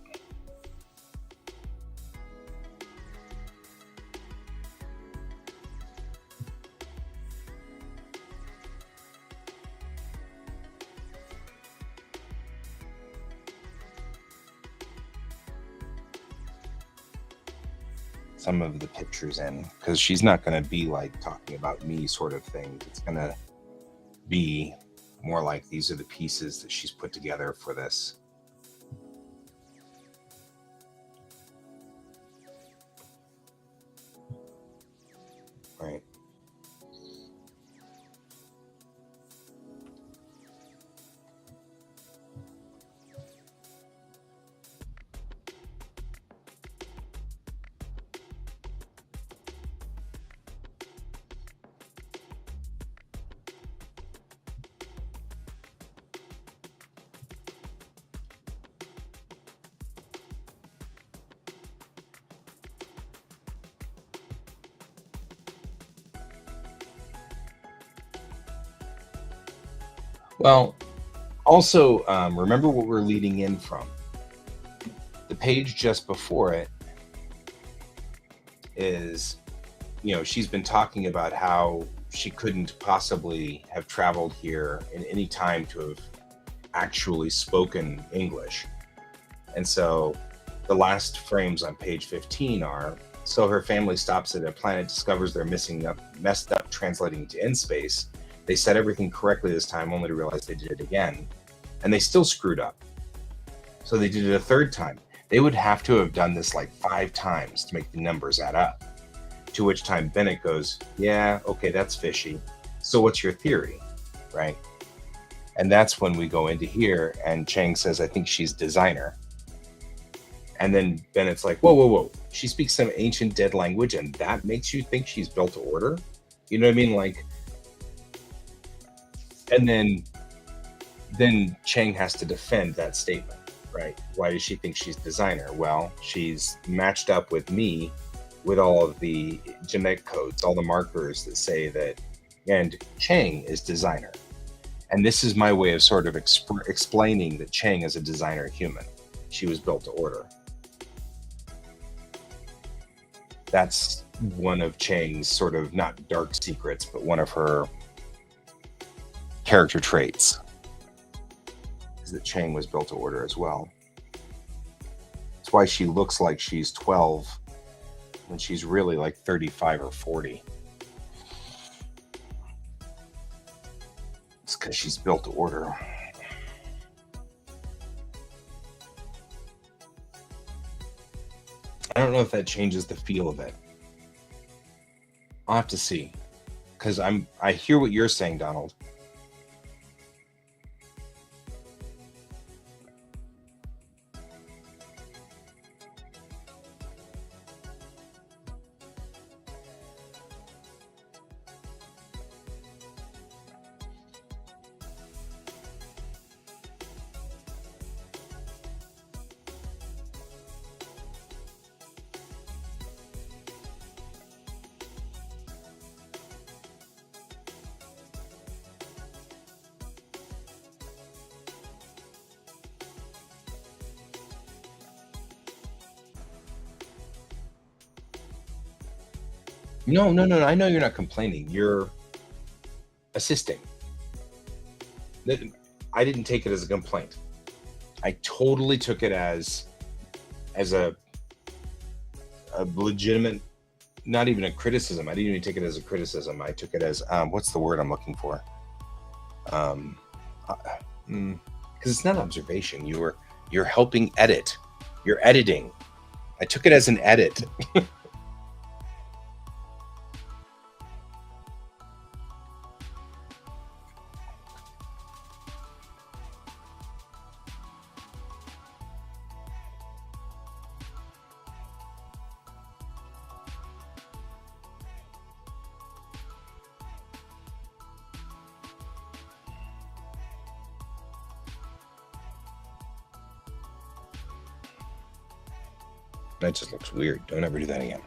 some of the pictures in, because she's not going to be like talking about me sort of thing. It's going to be more like these are the pieces that she's put together for this. Right. Well, also, remember what we're leading in from. The page just before it is, she's been talking about how she couldn't possibly have traveled here in any time to have actually spoken English. And so the last frames on page 15 are, so her family stops at a planet, discovers they're messed up translating to in space. They said everything correctly this time, only to realize they did it again. And they still screwed up. So they did it a third time. They would have to have done this like 5 times to make the numbers add up. To which time Bennett goes, yeah, okay, that's fishy. So what's your theory, right? And that's when we go into here, and Chang says, I think she's designer. And then Bennett's like, whoa. She speaks some ancient dead language, and that makes you think she's built to order? You know what I mean? Like, and then Chang has to defend that statement, right? Why does she think she's designer? Well, she's matched up with me with all of the genetic codes, all the markers that say that, and Chang is designer. And this is my way of sort of explaining that Chang is a designer human. She was built to order. That's one of Chang's sort of, not dark secrets, but one of her character traits, is that Chang was built to order as well. That's why she looks like she's 12 when she's really like 35 or 40. It's because she's built to order. I don't know if that changes the feel of it. I'll have to see, because I hear what you're saying, Donald, No, no, no, no, I know you're not complaining. You're assisting. That- I didn't take it as a complaint. I totally took it as a legitimate, not even a criticism. I didn't even take it as a criticism. I took it as what's the word I'm looking for? Um, because it's not observation. You're helping edit. You're editing. I took it as an edit. That just looks weird. Don't ever do that again.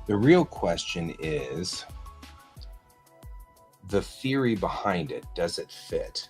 The real question is the theory behind it. Does it fit?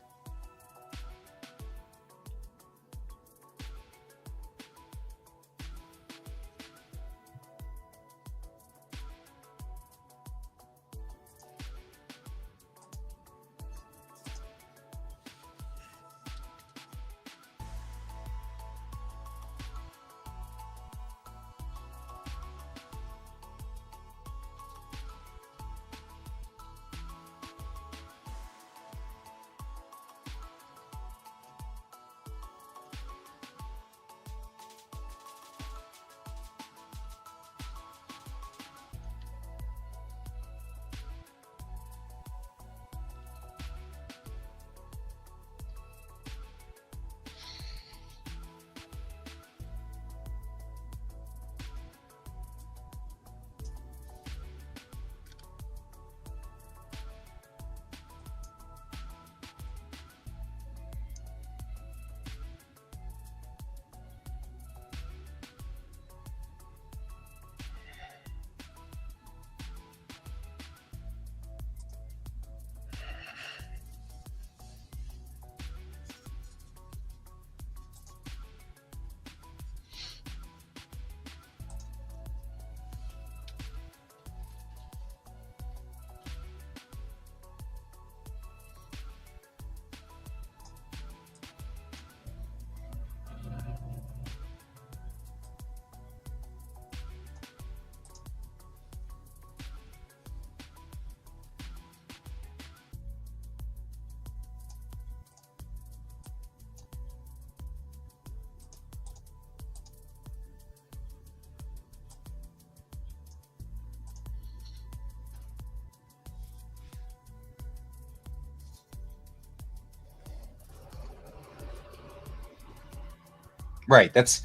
Right. That's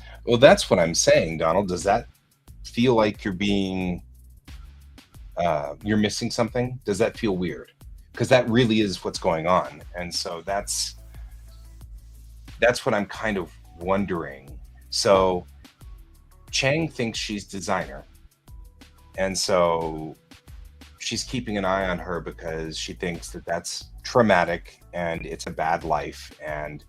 what I'm saying, Donald. Does that feel like you're missing something? Does that feel weird? Because that really is what's going on. And so that's what I'm kind of wondering. So Chang thinks she's designer. And so she's keeping an eye on her because she thinks that that's traumatic and it's a bad life and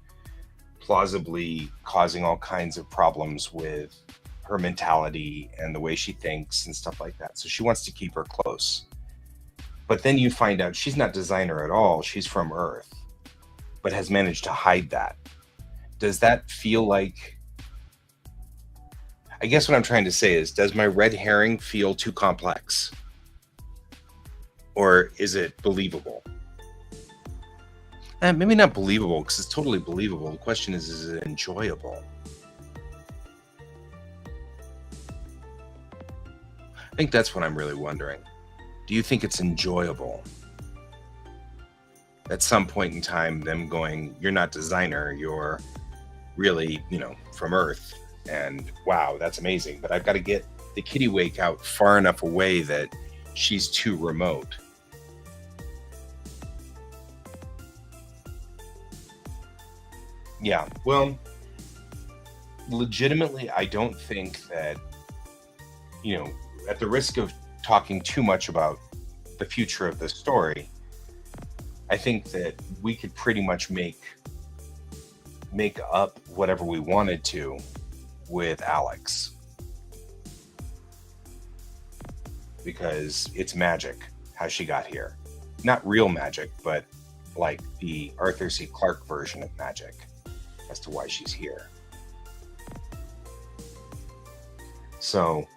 plausibly causing all kinds of problems with her mentality and the way she thinks and stuff like that. So she wants to keep her close. But then you find out she's not designer at all. She's from Earth, but has managed to hide that. Does that feel like, I guess what I'm trying to say is, does my red herring feel too complex? Or is it believable? Maybe not believable, because it's totally believable. The question is it enjoyable? I think that's what I'm really wondering. Do you think it's enjoyable? At some point in time, them going, you're not designer, you're really, from Earth. And wow, that's amazing. But I've got to get the kittiwake out far enough away that she's too remote. Yeah, well, legitimately, I don't think that, at the risk of talking too much about the future of the story, I think that we could pretty much make up whatever we wanted to with Alex, because it's magic how she got here. Not real magic, but like the Arthur C. Clarke version of magic as to why she's here. So,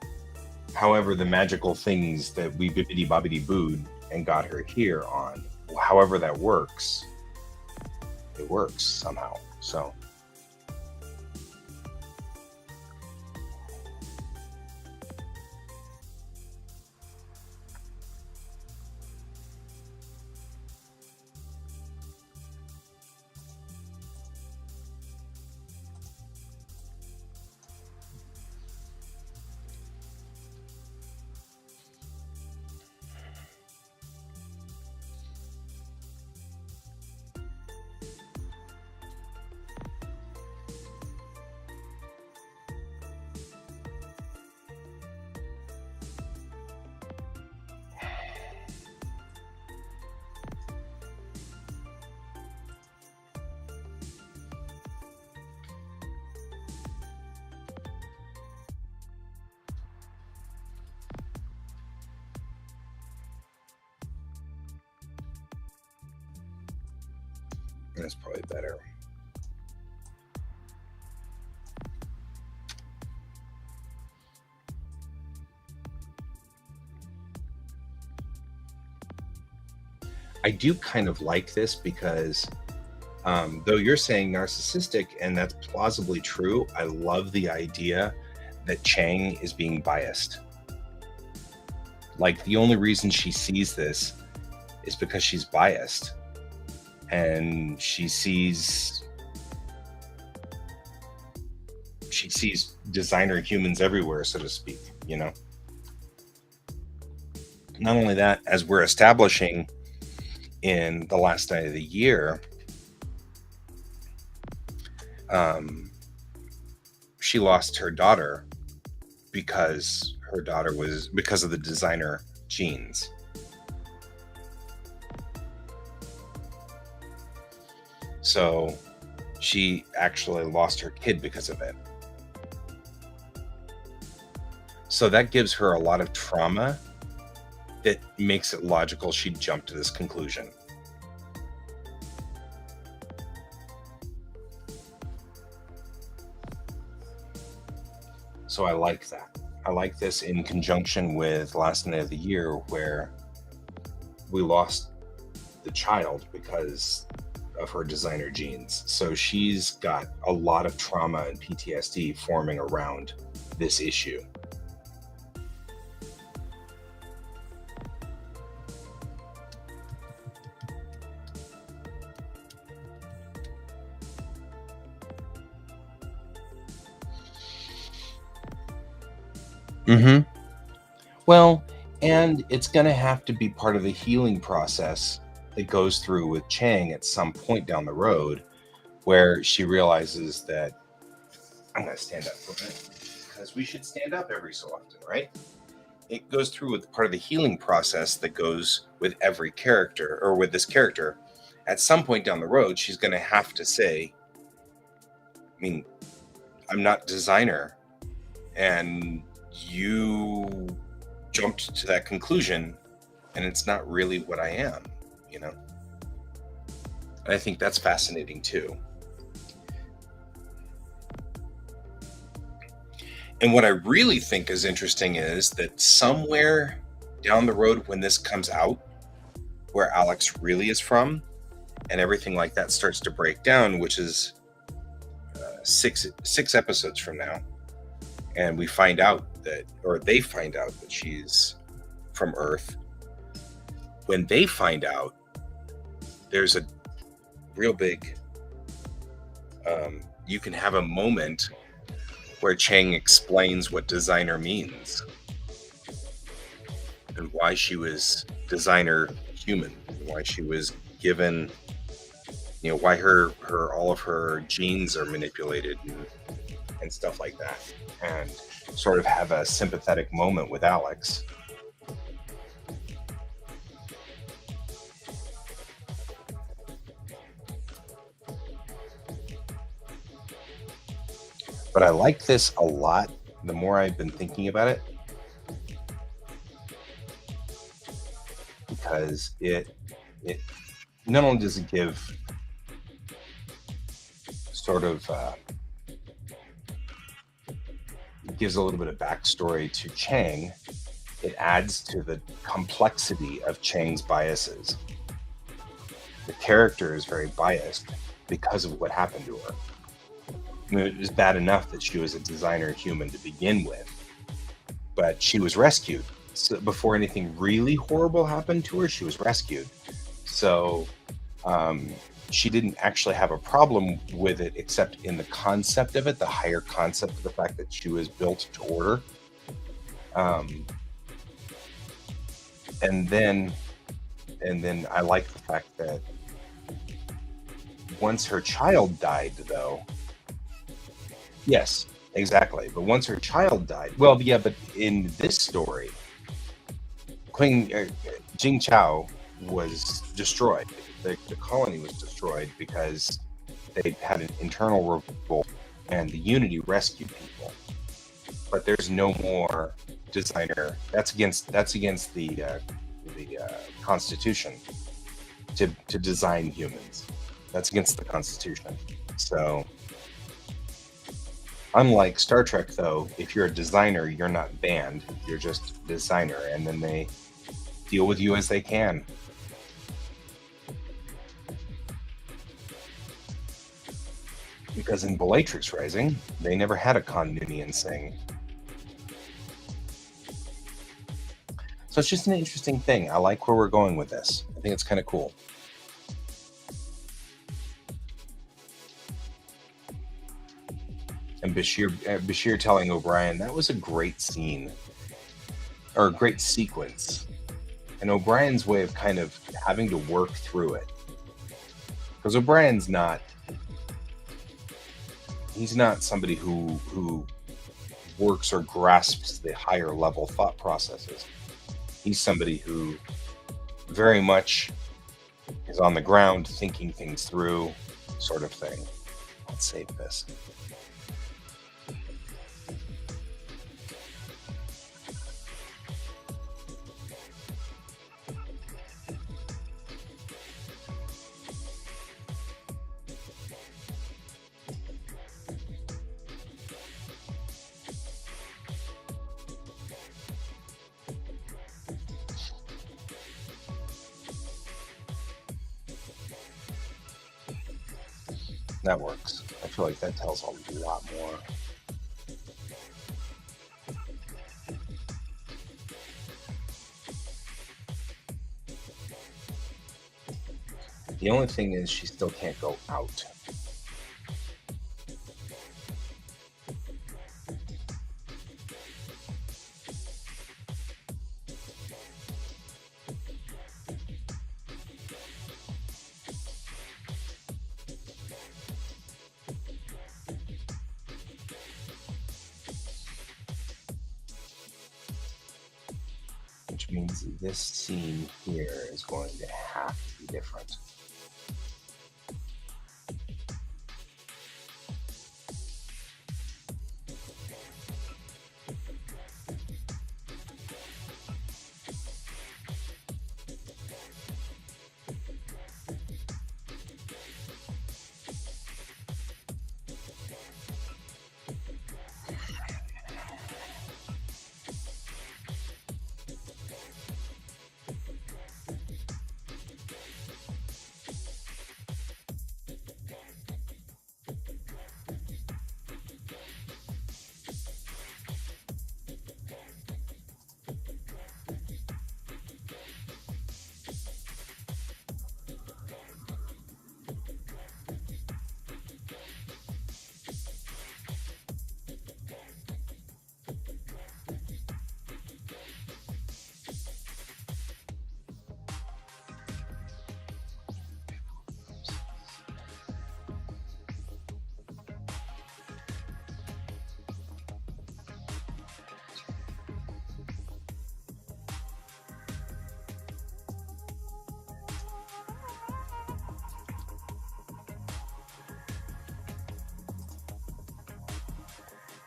however, the magical things that we bibbidi bobbidi booed and got her here on, however that works, it works somehow. So, that's probably better. I do kind of like this because though you're saying narcissistic, and that's plausibly true, I love the idea that Chang is being biased. Like, the only reason she sees this is because she's biased. And she sees designer humans everywhere, so to speak, Not only that, as we're establishing in the last night of the year, she lost her daughter because of the designer genes. So she actually lost her kid because of it. So that gives her a lot of trauma that makes it logical she'd jump to this conclusion. So I like that. I like this in conjunction with Last Night of the Year, where we lost the child because of her designer genes. So she's got a lot of trauma and PTSD forming around this issue. Well, and it's going to have to be part of the healing process that goes through with Chang at some point down the road, where she realizes that, I'm going to stand up for a minute, because we should stand up every so often, right? it goes through with part of the healing process that goes with every character, or with this character. At some point down the road, she's going to have to say, I mean, I'm not designer, and you jumped to that conclusion, and it's not really what I am, you know? And I think that's fascinating too. And what I really think is interesting is that somewhere down the road, when this comes out, where Alex really is from, and everything like that starts to break down, which is six episodes from now, and we find out that, or they find out that she's from Earth. When they find out, there's a real big, you can have a moment where Chang explains what designer means and why she was designer human, why she was given, you know, why her all of her genes are manipulated and stuff like that, and sort of have a sympathetic moment with Alex. But I like this a lot the more I've been thinking about it, because it not only does it give sort of it gives a little bit of backstory to Chang, it adds to the complexity of Chang's biases. The character is very biased because of what happened to her. I mean, it was bad enough that she was a designer human to begin with, but she was rescued. So before anything really horrible happened to her, she was rescued. So she didn't actually have a problem with it, except in the concept of it, the higher concept of the fact that she was built to order. And then I like the fact that once her child died, though, yes, exactly. But once her child died, well, yeah, but in this story, Jing Chao was destroyed. The colony was destroyed because they had an internal revolt, and the Unity rescued people. But there's no more designer. That's against the Constitution to design humans. That's against the Constitution. So, unlike Star Trek, though, if you're a designer, you're not banned. You're just a designer, and then they deal with you as they can. Because in Bellatrix Rising, they never had a Khan Noonien sing. So it's just an interesting thing. I like where we're going with this. I think it's kind of cool. And Bashir telling O'Brien, that was a great scene, or a great sequence. And O'Brien's way of kind of having to work through it. Because O'Brien's he's not somebody who works or grasps the higher level thought processes. He's somebody who very much is on the ground thinking things through, sort of thing. Let's save this. That works. I feel like that tells a lot more. The only thing is she still can't go out. means this scene here is going to have to be different.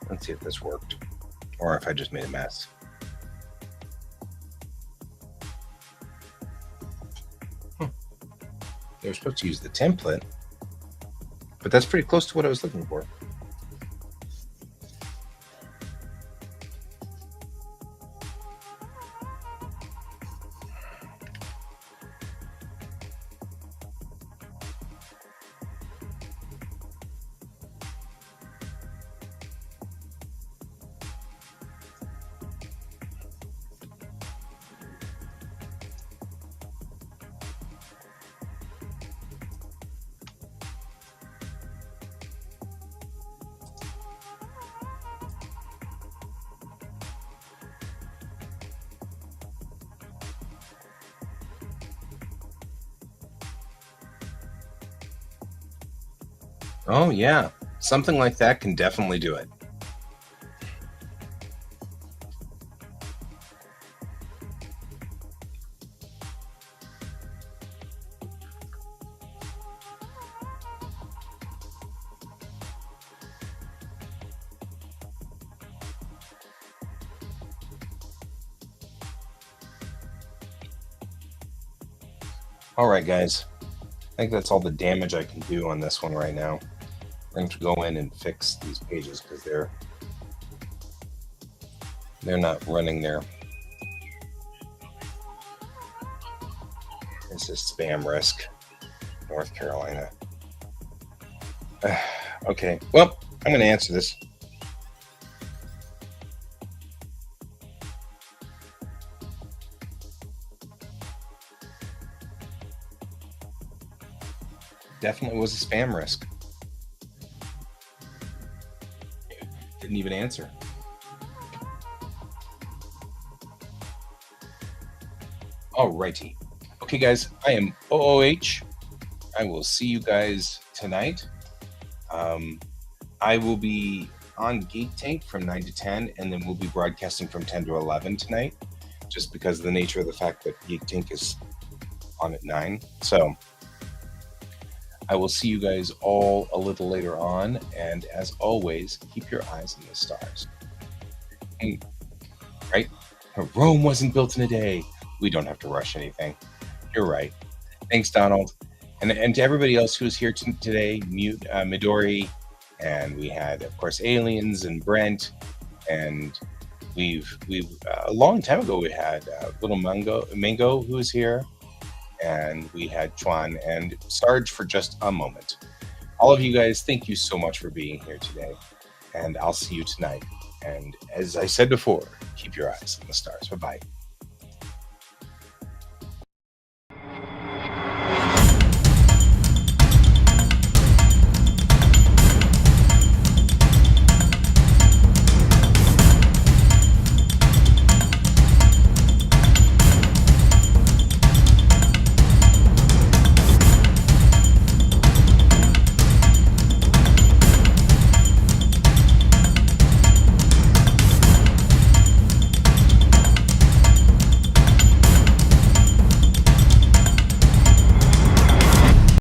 Let's see if this worked, or if I just made a mess. They were supposed to use the template, but that's pretty close to what I was looking for. Oh yeah, something like that can definitely do it. All right, guys. I think that's all the damage I can do on this one right now. I'm going to go in and fix these pages because they're not running there. This is spam risk, North Carolina. Okay, well, I'm going to answer this. Definitely was a spam risk. Didn't even answer. Alrighty. Okay, guys, I am OOH. I will see you guys tonight. I will be on Geek Tank from 9 to 10, and then we'll be broadcasting from 10 to 11 tonight, just because of the nature of the fact that Geek Tank is on at 9. So I will see you guys all a little later on, and as always, keep your eyes on the stars. And, right? Rome wasn't built in a day. We don't have to rush anything. You're right. Thanks, Donald. And to everybody else who was here today, Midori, and we had, of course, Aliens and Brent, and we've a long time ago we had Little Mango who was here, and we had Chuan and Sarge for just a moment. All of you guys, thank you so much for being here today, and I'll see you tonight. And as I said before, keep your eyes on the stars. Bye-bye.